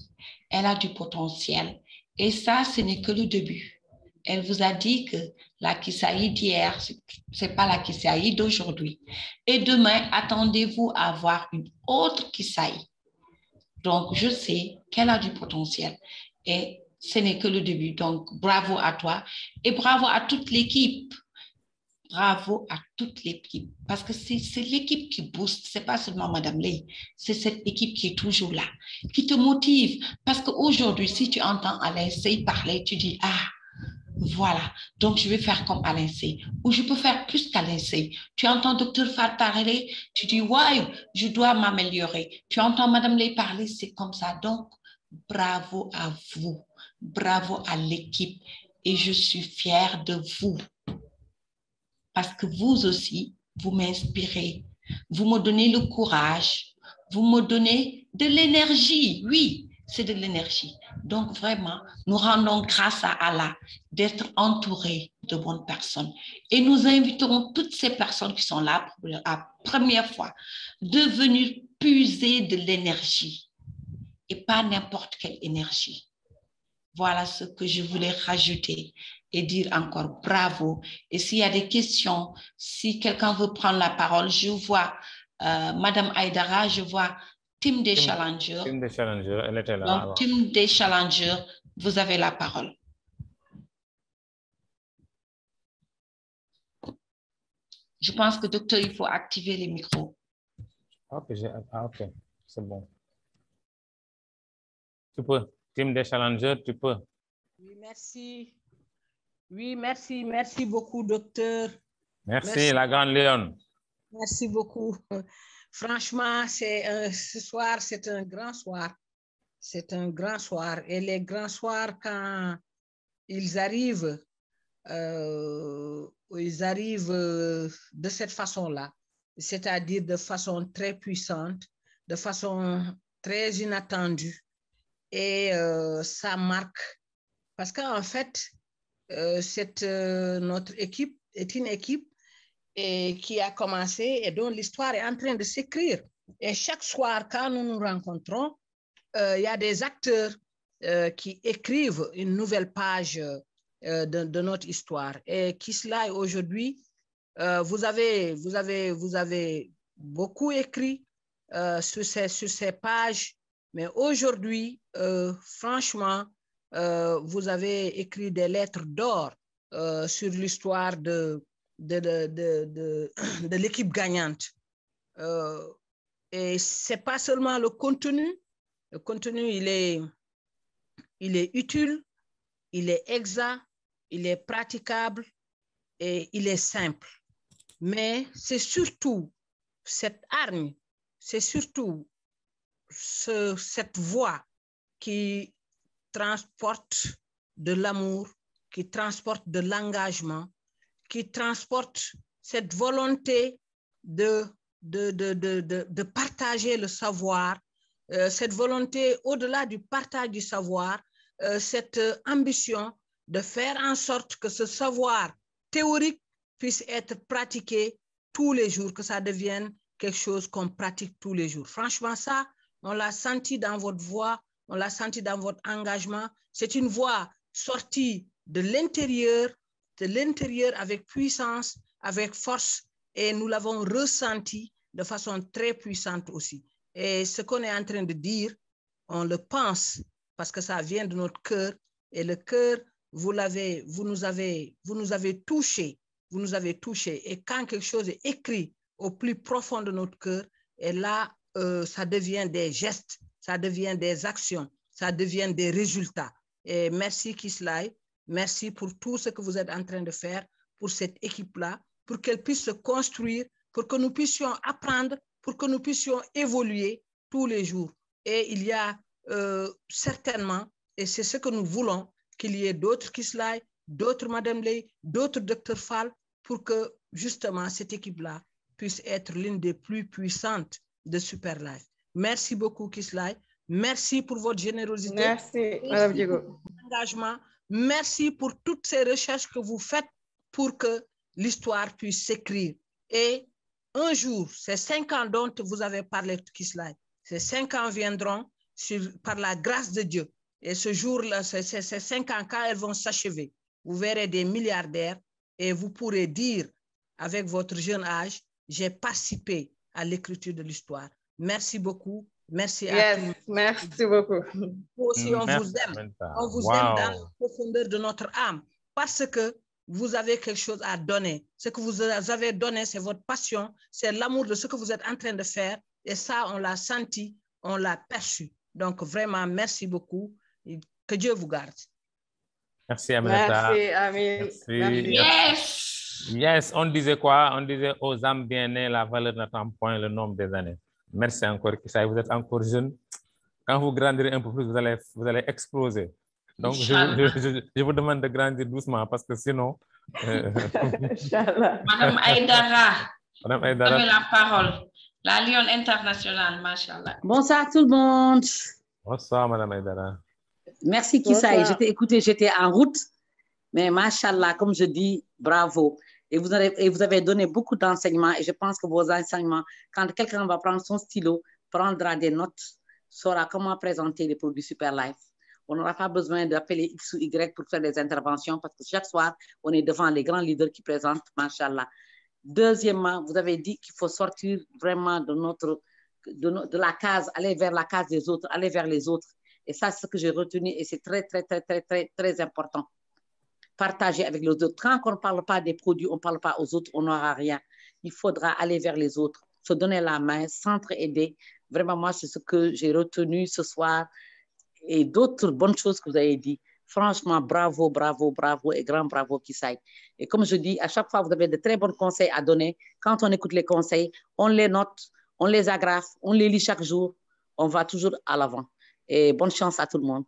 Elle a du potentiel. Et ça, ce n'est que le début. Elle vous a dit que la Kissaï d'hier, ce n'est pas la Kissaï d'aujourd'hui. Et demain, attendez-vous à voir une autre Kissaï. Donc, je sais qu'elle a du potentiel. Et ce n'est que le début. Donc, bravo à toi et bravo à toute l'équipe. Bravo à toute l'équipe. Parce que c'est l'équipe qui booste. Ce n'est pas seulement Madame Ley. C'est cette équipe qui est toujours là, qui te motive. Parce qu'aujourd'hui, si tu entends Alain Sey parler, tu dis, ah, voilà, donc je vais faire comme Alain Sey. Ou je peux faire plus qu'Alain Sey. Tu entends Dr Fall parler, tu dis, ouais, je dois m'améliorer. Tu entends Madame Ley parler, c'est comme ça. Donc, bravo à vous. Bravo à l'équipe. Et je suis fière de vous. Parce que vous aussi, vous m'inspirez. Vous me donnez le courage. Vous me donnez de l'énergie. Oui, c'est de l'énergie. Donc, vraiment, nous rendons grâce à Allah d'être entourés de bonnes personnes. Et nous inviterons toutes ces personnes qui sont là pour la première fois de venir puiser de l'énergie. Et pas n'importe quelle énergie. Voilà ce que je voulais rajouter et dire encore bravo. Et s'il y a des questions, si quelqu'un veut prendre la parole, je vois Madame Aïdara, je vois Team des Challengers. Team des Challengers, elle était là. Donc, Team des Challengers, vous avez la parole. Je pense que docteur, il faut activer les micros. Ok, c'est bon. Tu peux. Team des Challengers, tu peux. Oui, merci. Oui, merci. Merci beaucoup, docteur. Merci, la grande Léon. Merci beaucoup. Franchement, ce soir, c'est un grand soir. C'est un grand soir. Et les grands soirs, quand ils arrivent de cette façon-là, c'est-à-dire de façon très puissante, de façon très inattendue. Et ça marque, parce qu'en fait, notre équipe est une équipe qui a commencé et dont l'histoire est en train de s'écrire. Et chaque soir, quand nous nous rencontrons, il y a des acteurs qui écrivent une nouvelle page de notre histoire. Et Kislaï, aujourd'hui, vous avez beaucoup écrit sur ces pages, mais aujourd'hui, franchement, vous avez écrit des lettres d'or sur l'histoire de l'équipe gagnante. Et ce n'est pas seulement le contenu il est utile, il est exact, il est praticable et il est simple. Mais c'est surtout cette hargne, c'est surtout cette voix qui transporte de l'amour, qui transporte de l'engagement, qui transporte cette volonté de partager le savoir, cette volonté au-delà du partage du savoir, cette ambition de faire en sorte que ce savoir théorique puisse être pratiqué tous les jours, que ça devienne quelque chose qu'on pratique tous les jours. Franchement, ça, on l'a senti dans votre voix, on l'a senti dans votre engagement. C'est une voix sortie de l'intérieur avec puissance, avec force, et nous l'avons ressenti de façon très puissante aussi. Et ce qu'on est en train de dire, on le pense parce que ça vient de notre cœur, et le cœur, vous nous avez touché, vous nous avez touché. Et quand quelque chose est écrit au plus profond de notre cœur, et là, ça devient des gestes, ça devient des actions, ça devient des résultats. Et merci Kislaï, merci pour tout ce que vous êtes en train de faire pour cette équipe-là, pour qu'elle puisse se construire, pour que nous puissions apprendre, pour que nous puissions évoluer tous les jours. Et il y a certainement, et c'est ce que nous voulons, qu'il y ait d'autres Kislaï, d'autres Madame Ley, d'autres Dr Fall, pour que justement cette équipe-là puisse être l'une des plus puissantes de Super Life. Merci beaucoup Kislaï, merci pour votre générosité. Merci Madame Diego. Pour votre engagement. Merci pour toutes ces recherches que vous faites pour que l'histoire puisse s'écrire. Et un jour, ces 5 ans dont vous avez parlé, Kislaï, ces 5 ans viendront par la grâce de Dieu. Et ce jour-là, ces 5 ans, quand elles vont s'achever, vous verrez des milliardaires et vous pourrez dire, avec votre jeune âge, j'ai participé à l'écriture de l'histoire. Merci beaucoup. Merci à tous. Merci beaucoup. Nous aussi, on vous aime. On vous aime dans la profondeur de notre âme parce que vous avez quelque chose à donner. Ce que vous avez donné, c'est votre passion, c'est l'amour de ce que vous êtes en train de faire. Et ça, on l'a senti, on l'a perçu. Donc, vraiment, merci beaucoup. Que Dieu vous garde. Merci, Aminata. Merci, Amine. Merci. Yes. Yes, on disait quoi? On disait aux âmes bien nées, la valeur n'attend point le nombre des années. Merci encore, Kislaï. Vous êtes encore jeune. Quand vous grandirez un peu plus, vous allez exploser. Donc, je vous demande de grandir doucement parce que sinon... Madame Aïdara, Madame vous Aïdara, avez la parole. La Lionne internationale, machallah. Bonsoir tout le monde. bonsoir, Madame Aïdara. Merci Kislaï. J'étais en route, mais machallah, comme je dis, bravo. Et vous avez donné beaucoup d'enseignements et je pense que vos enseignements, quand quelqu'un va prendre son stylo, prendra des notes, saura comment présenter les produits Super Life. On n'aura pas besoin d'appeler X ou Y pour faire des interventions parce que chaque soir, on est devant les grands leaders qui présentent, machallah. Deuxièmement, vous avez dit qu'il faut sortir vraiment de la case, aller vers la case des autres, aller vers les autres. Et ça, c'est ce que j'ai retenu et c'est très, très, très, très, très, très important. Partager avec les autres. Quand on ne parle pas des produits, on ne parle pas aux autres, on n'aura rien. Il faudra aller vers les autres, se donner la main, s'entraider. Vraiment, moi, c'est ce que j'ai retenu ce soir et d'autres bonnes choses que vous avez dit. Franchement, bravo, bravo, bravo et grand bravo, Kislaï. Et comme je dis, à chaque fois, vous avez de très bons conseils à donner. Quand on écoute les conseils, on les note, on les agrafe, on les lit chaque jour. On va toujours à l'avant. Et bonne chance à tout le monde.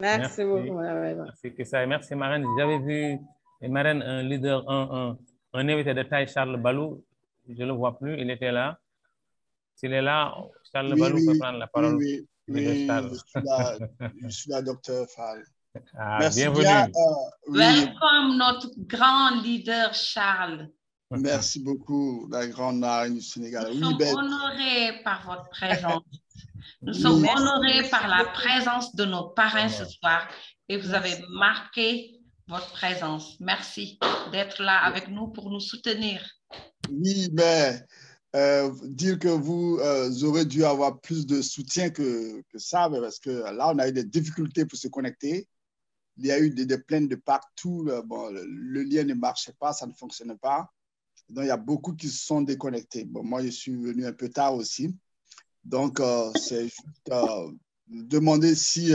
Merci beaucoup. Merci, Kissaye. Merci, Marraine. J'avais vu, Marraine, un leader, un invité de taille, Charles Balou. Je ne le vois plus, il était là. S'il est là, Charles Balou peut prendre la parole. Oui, je suis là, docteur Fall. Ah, merci bienvenue. bien. Welcome, notre grand leader Charles. Merci beaucoup, la grande marraine du Sénégal. Nous sommes honorés par votre présence. Nous sommes honorés par la présence de nos parrains ce soir et vous avez marqué votre présence. Merci d'être là avec nous pour nous soutenir. Oui, mais dire que vous aurez dû avoir plus de soutien que ça, parce que là, on a eu des difficultés pour se connecter. Il y a eu des plaintes de partout. Bon, le lien ne marchait pas, ça ne fonctionnait pas. Donc, il y a beaucoup qui se sont déconnectés. Bon, moi, je suis venu un peu tard aussi. Donc, c'est juste demander si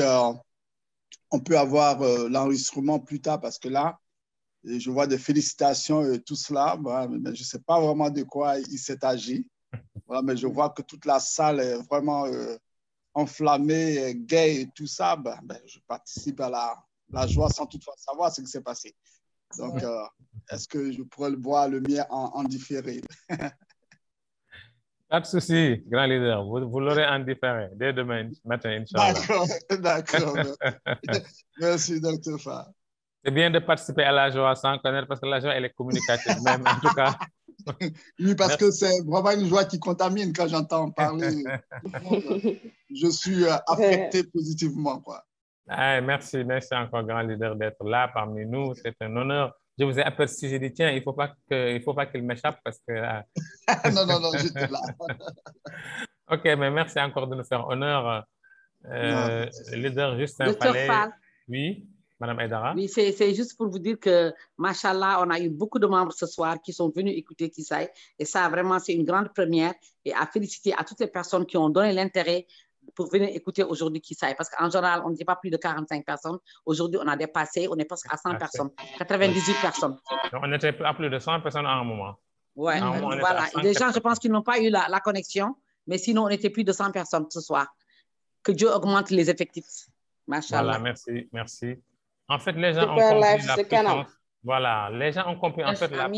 on peut avoir l'enregistrement plus tard, parce que là, je vois des félicitations et tout cela. Mais je ne sais pas vraiment de quoi il s'est agi. Voilà, mais je vois que toute la salle est vraiment enflammée, gaie et tout ça. Je participe à la joie sans toutefois savoir ce qui s'est passé. Donc, est-ce que je pourrais le voir le mien en différé? Pas de souci, grand leader. Vous l'aurez en différé dès demain matin, Inch'Allah. D'accord. Merci, Dr. Fall. C'est bien de participer à la joie sans connaître, parce que la joie, elle est communicative, même en tout cas. Oui, parce que c'est vraiment une joie qui contamine quand j'entends parler. Je suis affecté positivement, quoi. Ah, merci encore, grand leader, d'être là parmi nous. C'est un honneur. Je vous ai aperçu, j'ai dit, tiens, il ne faut pas qu'il m'échappe parce que... non, j'étais là. OK, mais merci encore de nous faire honneur. Leader Justin Fallet. Oui, Madame Aïdara. Oui, c'est juste pour vous dire que, machallah, on a eu beaucoup de membres ce soir qui sont venus écouter Kissaye. Et ça, vraiment, c'est une grande première. Et à féliciter à toutes les personnes qui ont donné l'intérêt pour venir écouter aujourd'hui Kissaye. Parce qu'en général, on ne dit pas plus de 45 personnes. Aujourd'hui, on a dépassé, on est presque à 100 personnes, 98 personnes. Donc, on était à plus de 100 personnes à un moment. Oui, voilà. Et des gens, je pense qu'ils n'ont pas eu la connexion, mais sinon, on était plus de 100 personnes ce soir. Que Dieu augmente les effectifs. Machallah. Voilà, merci. En fait, les gens ont compris la puissance. Voilà, les gens ont compris en fait la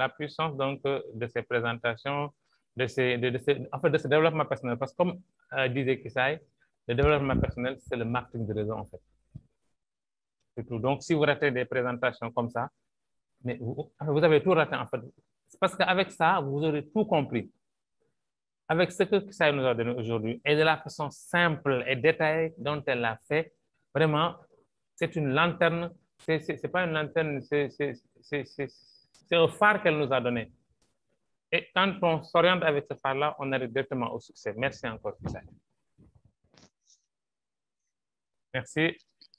puissance donc de ces présentations, de ce développement personnel. Parce que comme disait Kissaye, le développement personnel, c'est le marketing de réseau en fait. C'est tout. Donc, si vous ratez des présentations comme ça, mais vous avez tout raté en fait. C'est parce qu'avec ça, vous aurez tout compris. Avec ce que Kissaye nous a donné aujourd'hui et de la façon simple et détaillée dont elle l'a fait, vraiment, c'est une lanterne. C'est pas une lanterne, c'est un phare qu'elle nous a donné. Et quand on s'oriente avec ce phare-là, on arrive directement au succès. Merci encore, Kissaye. Merci.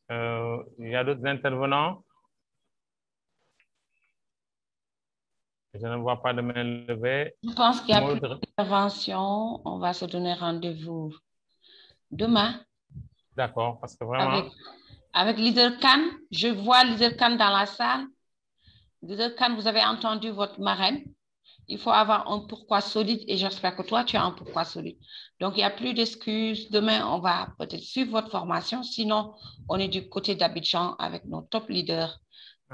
Il y a d'autres intervenants? Je ne vois pas de main levée. Je pense qu'il y a plus d'intervention. On va se donner rendez-vous demain. D'accord, parce que vraiment... Avec Leader Khan, je vois Leader Khan dans la salle. Leader Khan, vous avez entendu votre marraine. Il faut avoir un pourquoi solide et j'espère que toi, tu as un pourquoi solide. Donc, il n'y a plus d'excuses. Demain, on va peut-être suivre votre formation. Sinon, on est du côté d'Abidjan avec nos top leaders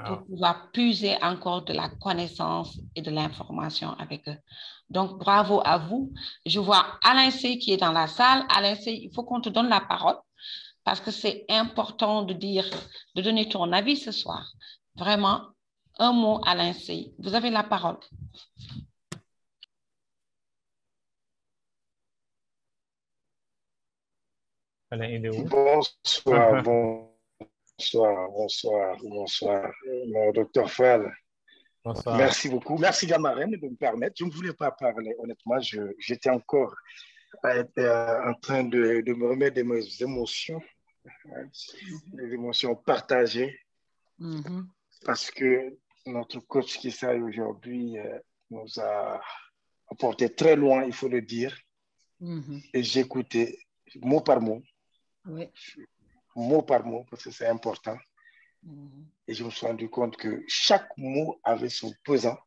pour pouvoir puiser encore de la connaissance et de l'information avec eux. Donc, bravo à vous. Je vois Alain C qui est dans la salle. Alain C, il faut qu'on te donne la parole parce que c'est important de donner ton avis ce soir. Vraiment, un mot, Alain C. Vous avez la parole. Alain, il est où? Bonsoir, mon docteur Fall. Bonsoir. Merci beaucoup. Merci, la marraine, de me permettre. Je ne voulais pas parler, honnêtement. J'étais encore en train de me remettre de mes émotions, des émotions partagées, parce que notre coach Kissaye aujourd'hui nous a apporté très loin, il faut le dire. Et j'écoutais mot par mot. Oui. Mot par mot, parce que c'est important. Et je me suis rendu compte que chaque mot avait son pesant,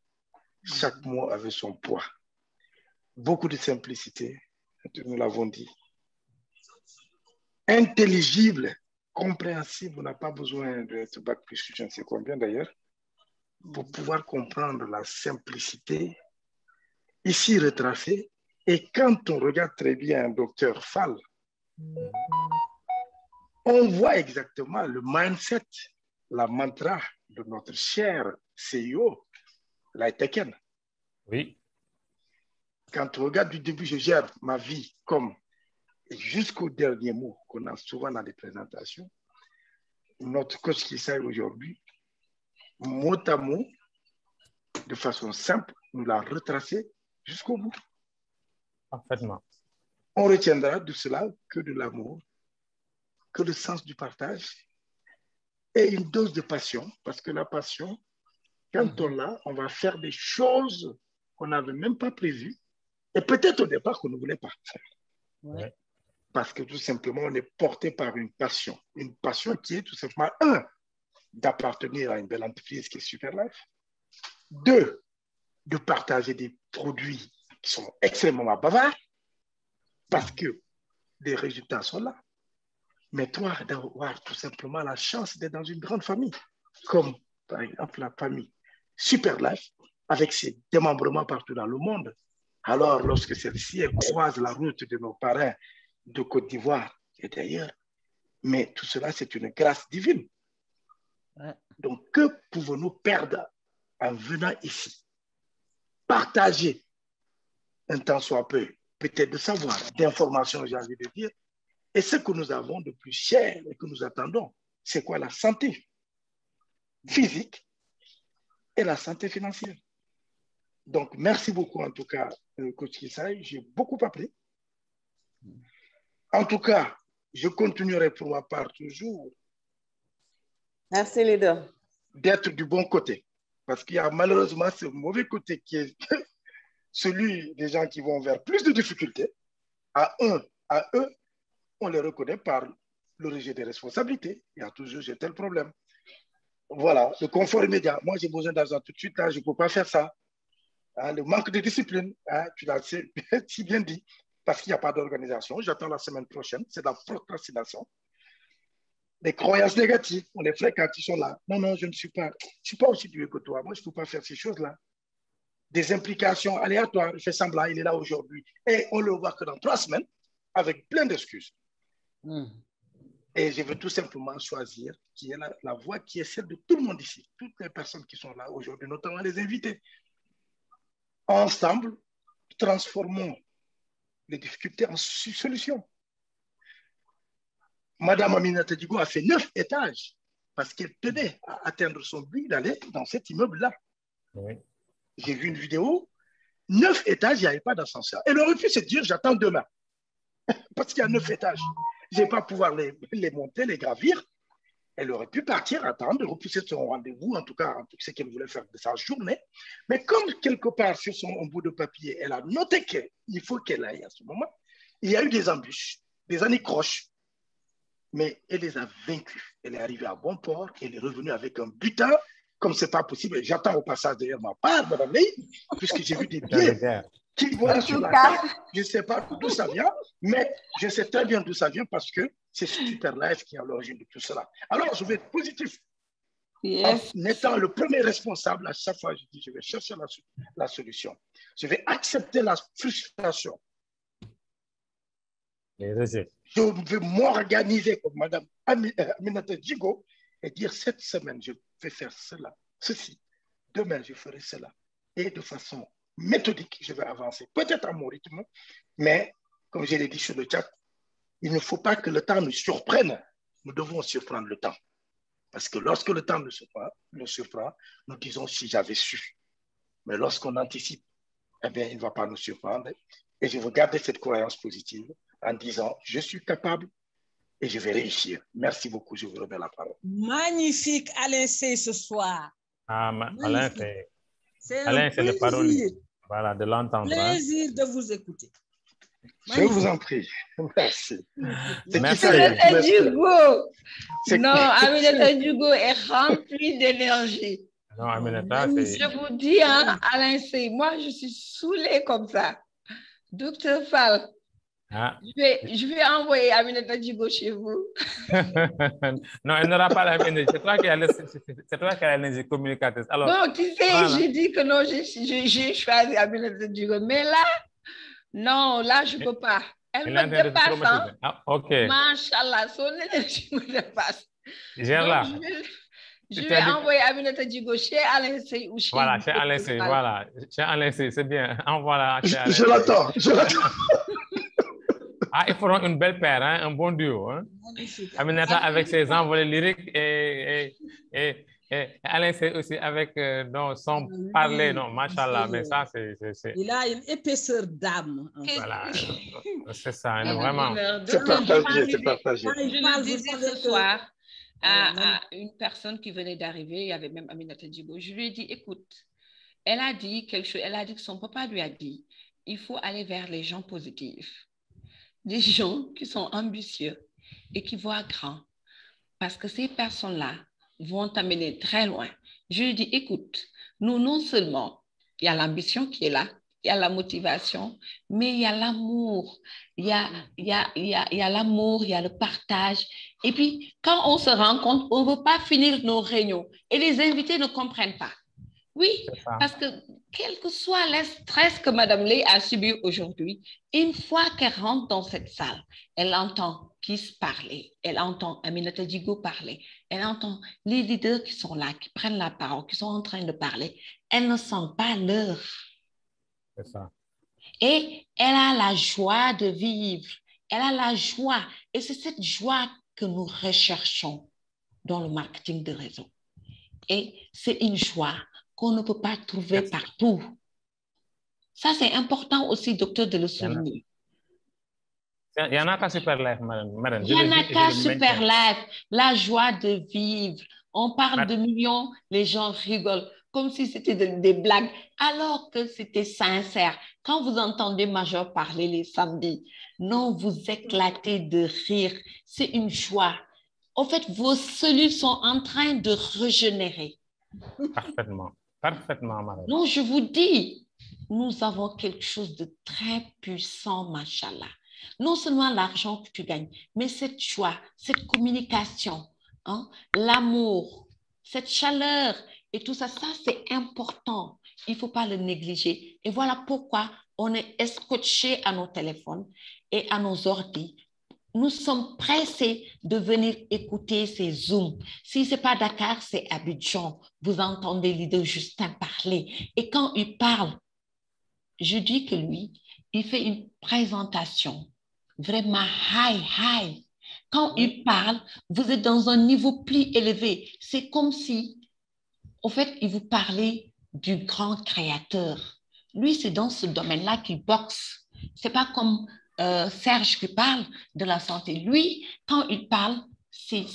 chaque mot avait son poids. Beaucoup de simplicité, nous l'avons dit. intelligible, compréhensible. On n'a pas besoin de ce bac plus je ne sais combien d'ailleurs, pour pouvoir comprendre la simplicité ici retracée. Et quand on regarde très bien Dr. Fall, on voit exactement le mindset, la mantra de notre cher CEO, Laiteken. Oui. Quand on regarde du début, je gère ma vie comme jusqu'au dernier mot qu'on a souvent dans les présentations. Notre coach qui s'est aujourd'hui, mot à mot, de façon simple, nous l'a retracé jusqu'au bout. Parfaitement. On retiendra de cela que de l'amour, que le sens du partage et une dose de passion, parce que la passion, quand on l'a, on va faire des choses qu'on n'avait même pas prévues et peut-être au départ qu'on ne voulait pas faire. Ouais. Parce que tout simplement, on est porté par une passion qui est tout simplement, d'appartenir à une belle entreprise qui est Superlife, 2, de partager des produits qui sont extrêmement bavards, parce que les résultats sont là. Mais 3, d'avoir tout simplement la chance d'être dans une grande famille, comme par exemple la famille Superlife, avec ses démembrements partout dans le monde. Alors, lorsque celle-ci croise la route de nos parrains de Côte d'Ivoire et d'ailleurs, mais tout cela, c'est une grâce divine. Ouais. Donc, que pouvons-nous perdre en venant ici? Partager un temps soit peu, peut-être de savoir, d'informations, j'ai envie de dire, et ce que nous avons de plus cher et que nous attendons, c'est quoi? La santé physique et la santé financière. Donc, merci beaucoup en tout cas, coach Kissaï, j'ai beaucoup appris. En tout cas, je continuerai pour ma part toujours. Merci, leader. D'être du bon côté. Parce qu'il y a malheureusement ce mauvais côté qui est celui des gens qui vont vers plus de difficultés. À eux, on les reconnaît par le rejet des responsabilités. Il y a toujours j'ai tel problème. Voilà, le confort immédiat. Moi, j'ai besoin d'argent tout de suite, là, je ne peux pas faire ça. Hein, le manque de discipline, hein, tu l'as si bien dit, parce qu'il n'y a pas d'organisation. J'attends la semaine prochaine, c'est de la procrastination. Les croyances négatives, on les fait quand ils sont là. Non, je ne suis pas aussi doué que toi. Moi, je ne peux pas faire ces choses-là. Des implications aléatoires, je fais semblant, il est là aujourd'hui. Et on ne le voit que dans 3 semaines, avec plein d'excuses. Et je veux tout simplement choisir qui est la voie qui est celle de tout le monde ici, toutes les personnes qui sont là aujourd'hui, notamment les invités. Ensemble, transformons les difficultés en solutions. Madame Aminata Digo a fait 9 étages parce qu'elle tenait à atteindre son but d'aller dans cet immeuble-là. Oui. J'ai vu une vidéo, 9 étages, il n'y avait pas d'ascenseur. Elle aurait pu se dire, j'attends demain. Parce qu'il y a 9 étages. Je ne vais pas pouvoir les monter, les gravir. Elle aurait pu partir, attendre, repousser son rendez-vous, en tout cas, ce qu'elle voulait faire de sa journée. Mais comme quelque part sur son bout de papier, elle a noté qu'il faut qu'elle aille à ce moment, il y a eu des embûches, des anicroches. Mais elle les a vaincus. Elle est arrivée à bon port, elle est revenue avec un butin. Comme ce n'est pas possible, j'attends au passage derrière ma part, madame Ley, puisque j'ai vu des billets qui vont sur la table. Je ne sais pas d'où ça vient, mais je sais très bien d'où ça vient parce que c'est Superlife qui est à l'origine de tout cela. Alors, je vais être positif. Yes. En étant le premier responsable, à chaque fois, je dis, je vais chercher la solution. Je vais accepter la frustration. Je vais m'organiser comme Madame Aminata Digo et dire cette semaine, je vais faire ceci. Demain, je ferai cela. Et de façon méthodique, je vais avancer. Peut-être à mon rythme, mais comme je l'ai dit sur le chat, il ne faut pas que le temps nous surprenne. Nous devons surprendre le temps. Parce que lorsque le temps nous surprend, nous disons si j'avais su. Mais lorsqu'on anticipe, eh bien, il ne va pas nous surprendre. Et je veux garder cette croyance positive en disant, je suis capable et je vais réussir. Merci beaucoup, je vous remets la parole. Magnifique, Alain C. ce soir. Ah, Alain, c'est le parole voilà, de l'entendre. Plaisir de vous écouter. Je vous en prie. Merci. Aminata Digo. Non, Aminata Digo est remplie d'énergie. Non, Aminata, je vous dis, hein, Alain C., moi, je suis saoulée comme ça. Docteur Fall, Ah. Je vais envoyer Aminata Djigo chez vous. Non, elle n'aura pas la même énergie. C'est toi qui as l'énergie communicatrice. Alors, non, tu sais, voilà. J'ai dit que non, j'ai choisi Aminata Djigo. Mais là, non, là, je ne peux pas. Elle me dépasse. Hein? Ah, OK. Machallah, son énergie me dépasse. Gère-la. Je vais envoyer Aminata Djigo chez Alain Sey ou chez... Voilà, chez Alain Sey, voilà. Chez Alain Sey, c'est bien. Envoie-la chez Alain Sey. Je l'attends. Ah, ils feront une belle paire, hein? Un bon duo. Hein? Aminata avec ses envolées lyriques et Alain Sey aussi avec son parler. Non, machallah, mais ça, c'est... Il a une épaisseur d'âme. Voilà, c'est ça, vraiment. C'est partagé, c'est partagé. Je le disais ce soir à une personne qui venait d'arriver, il y avait même Aminata Djigo. Je lui ai dit, écoute, elle a dit quelque chose, elle a dit que son papa lui a dit, il faut aller vers les gens positifs. Des gens qui sont ambitieux et qui voient grand. Parce que ces personnes-là vont t'amener très loin. Je lui dis, écoute, nous, non seulement, il y a l'ambition qui est là, il y a la motivation, mais il y a l'amour. Il y a l'amour, il y a le partage. Et puis, quand on se rencontre, on ne veut pas finir nos réunions. Et les invités ne comprennent pas. Oui, parce que quel que soit le stress que Mme Ley a subi aujourd'hui, une fois qu'elle rentre dans cette salle, elle entend Kiss parler, elle entend Aminata Djigo parler, elle entend les leaders qui sont là, qui prennent la parole, qui sont en train de parler. Elle ne sent pas l'heure. C'est ça. Et elle a la joie de vivre. Elle a la joie. Et c'est cette joie que nous recherchons dans le marketing de réseau. Et c'est une joie qu'on ne peut pas trouver partout. Ça, c'est important aussi, docteur, de le souligner. Il y en a qu'à Super Life, madame. Il y en a qu'à Super Life, la joie de vivre. On parle de millions, les gens rigolent, comme si c'était des blagues, alors que c'était sincère. Quand vous entendez Major parler les samedis, non, vous éclatez de rire. C'est une joie. En fait, vos cellules sont en train de régénérer. Parfaitement. Parfaitement, madame. Non, je vous dis, nous avons quelque chose de très puissant, machallah. Non seulement l'argent que tu gagnes, mais cette joie, cette communication, hein, l'amour, cette chaleur et tout ça, ça c'est important. Il ne faut pas le négliger. Et voilà pourquoi on est escotché à nos téléphones et à nos ordi. Nous sommes pressés de venir écouter ces Zooms. Si ce n'est pas Dakar, c'est Abidjan. Vous entendez leader Justin parler. Et quand il parle, je dis que lui, il fait une présentation vraiment high. Quand il parle, vous êtes dans un niveau plus élevé. C'est comme si, en fait, il vous parlait du grand créateur. Lui, c'est dans ce domaine-là qu'il boxe. Ce n'est pas comme Serge qui parle de la santé. Lui, quand il parle, c'est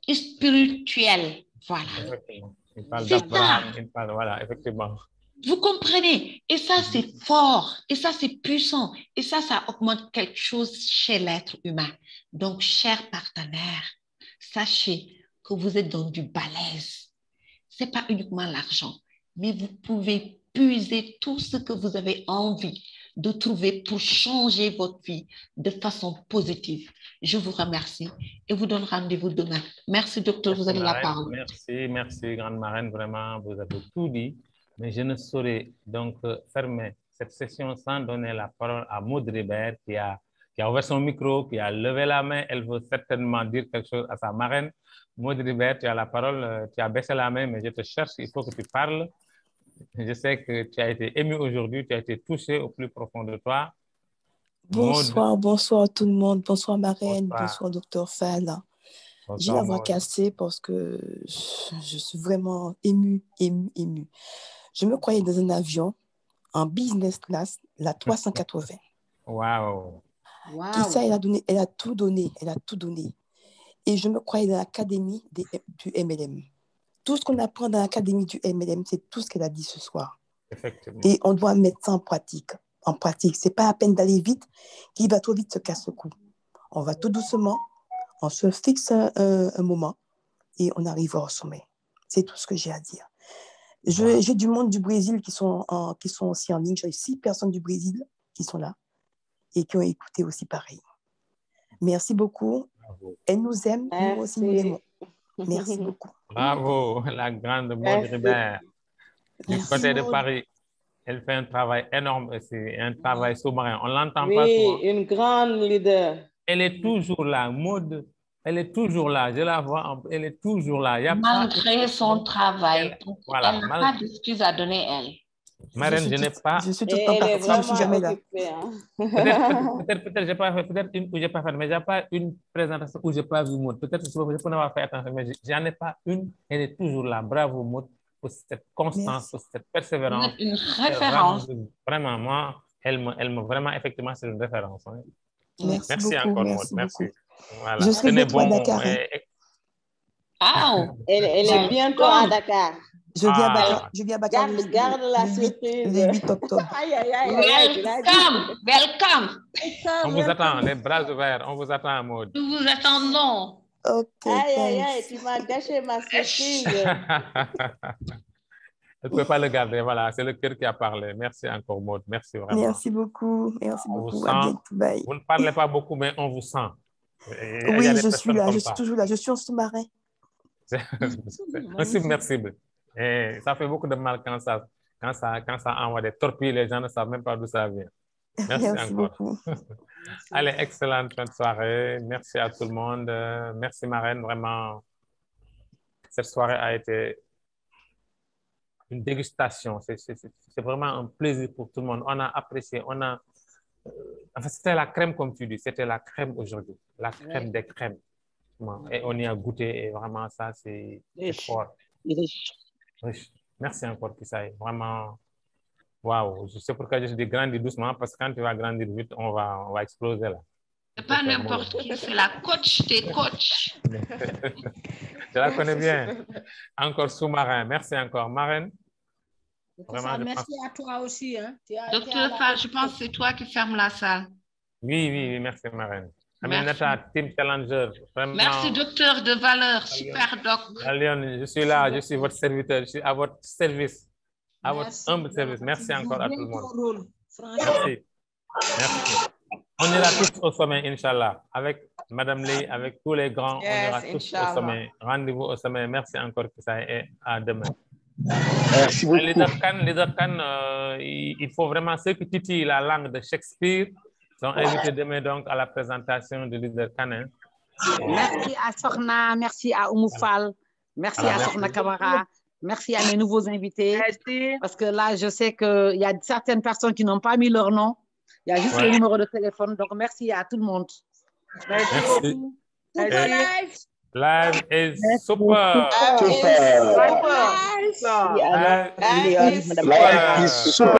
spirituel. Voilà. Il parle d'Abraham, il parle, voilà, effectivement. Vous comprenez? Et ça, c'est fort. Et ça, c'est puissant. Et ça augmente quelque chose chez l'être humain. Donc, chers partenaires, sachez que vous êtes dans du balèze. Ce n'est pas uniquement l'argent, mais vous pouvez puiser tout ce que vous avez envie de trouver pour changer votre vie de façon positive. Je vous remercie et vous donne rendez-vous demain. Merci, docteur, vous avez la parole. Merci, grande marraine, vraiment, vous avez tout dit. Mais je ne saurais donc fermer cette session sans donner la parole à Maud Ribert qui a ouvert son micro, qui a levé la main. Elle veut certainement dire quelque chose à sa marraine. Maud Ribert, tu as la parole, tu as baissé la main, mais je te cherche, il faut que tu parles. Je sais que tu as été ému aujourd'hui, tu as été touché au plus profond de toi. Bonsoir, bonsoir tout le monde. Bonsoir marraine, bonsoir docteur Fall. J'ai la voix cassée parce que je suis vraiment émue. Je me croyais dans un avion en business class, la 380. Wow. Kissa, elle a tout donné. Et je me croyais dans l'académie du MLM. Tout ce qu'on apprend dans l'académie du MLM, c'est tout ce qu'elle a dit ce soir. Effectivement. Et on doit mettre ça en pratique. Ce n'est pas à peine d'aller vite, qui va trop vite se casse le cou. On va tout doucement, on se fixe un moment et on arrive au sommet. C'est tout ce que j'ai à dire. J'ai du monde du Brésil qui sont aussi en ligne. J'ai 6 personnes du Brésil qui sont là. et qui ont écouté aussi pareil. Merci beaucoup. Bravo. Elle nous aime, nous aussi nous l'aimons. Merci beaucoup. Bravo, la grande Maud Ribert. Du côté de Paris, elle fait un travail énorme aussi, un travail sous-marin. On ne l'entend pas souvent. Oui, une grande leader. Elle est toujours là, Maud. Elle est toujours là. Je la vois, elle est toujours là. Malgré son travail, voilà, elle n'a pas d'excuses à donner, elle. Marraine, je n'ai pas. Je suis tout le temps partie, je ne suis jamais là. Peut-être j'ai pas fait, peut-être une où j'ai pas fait, mais j'ai pas une présentation où j'ai pas vu Maud. Peut-être que je peux n'avoir fait attention, mais j'en ai pas une. Elle est toujours là. Bravo Maud pour cette constance, pour cette persévérance. Une référence. Vraiment, moi, elle me vraiment, effectivement, c'est une référence. Hein. Merci beaucoup, encore merci Maud. beaucoup. Voilà. Je serai bientôt à Dakar. Elle est bientôt à Dakar. Je viens à Dakar. Garde la surprise. Le 8 octobre. Welcome. On vous attend, les bras ouverts. On vous attend, Maud. Nous vous attendons. Ok. Aïe, tu m'as gâché ma surprise. Vous ne pouvez pas le garder. Voilà, c'est le cœur qui a parlé. Merci encore, Maud. Merci vraiment. Merci beaucoup. Merci on beaucoup. Vous à bientôt. Bye. Vous ne parlez pas beaucoup, mais on vous sent. Oui, je suis là. Je suis toujours là. Je suis en sous-marin. C'est submersible. Et ça fait beaucoup de mal quand ça envoie des torpilles. Les gens ne savent même pas d'où ça vient. Merci encore. Beaucoup. Allez, excellente fin de soirée. Merci à tout le monde. Merci, Marraine. Vraiment, cette soirée a été une dégustation. C'est vraiment un plaisir pour tout le monde. On a apprécié. Enfin, c'était la crème, comme tu dis. C'était la crème aujourd'hui. La crème des crèmes. Et on y a goûté. Et vraiment, ça, c'est fort. Riche. Merci encore, Kisaï. Vraiment, waouh. Je sais pourquoi je dis grandir doucement, parce que quand tu vas grandir vite, on va exploser là. C'est pas n'importe qui, c'est la coach des coachs. Je la connais bien. Encore sous-marin. Merci encore. Marraine. Vraiment, merci à toi aussi. Hein. Docteur Fall, je pense que c'est toi qui fermes la salle. Oui, merci, Marraine. Aminata, Team Challenger. Vraiment. Merci, docteur de valeur. Super, doc. Lyon, je suis là, je suis votre serviteur, je suis à votre service, à votre humble service. Merci encore à tout le monde. Merci. On ira tous au sommet, Inch'Allah, avec Madame Lee, avec tous les grands. On ira tous au sommet. Rendez-vous au sommet. Merci encore, Kissa, et à demain. Merci beaucoup. Leader Khan, il faut vraiment ceux qui titillent la langue de Shakespeare sont invités demain donc à la présentation du leader Khan. Merci à Sorna, merci à Oumoufal, merci à Sorna Kamara, merci à mes nouveaux invités. Merci. Parce que là, je sais qu'il y a certaines personnes qui n'ont pas mis leur nom. Il y a juste le numéro de téléphone. Donc, merci à tout le monde. Merci. Live is super. Live is super.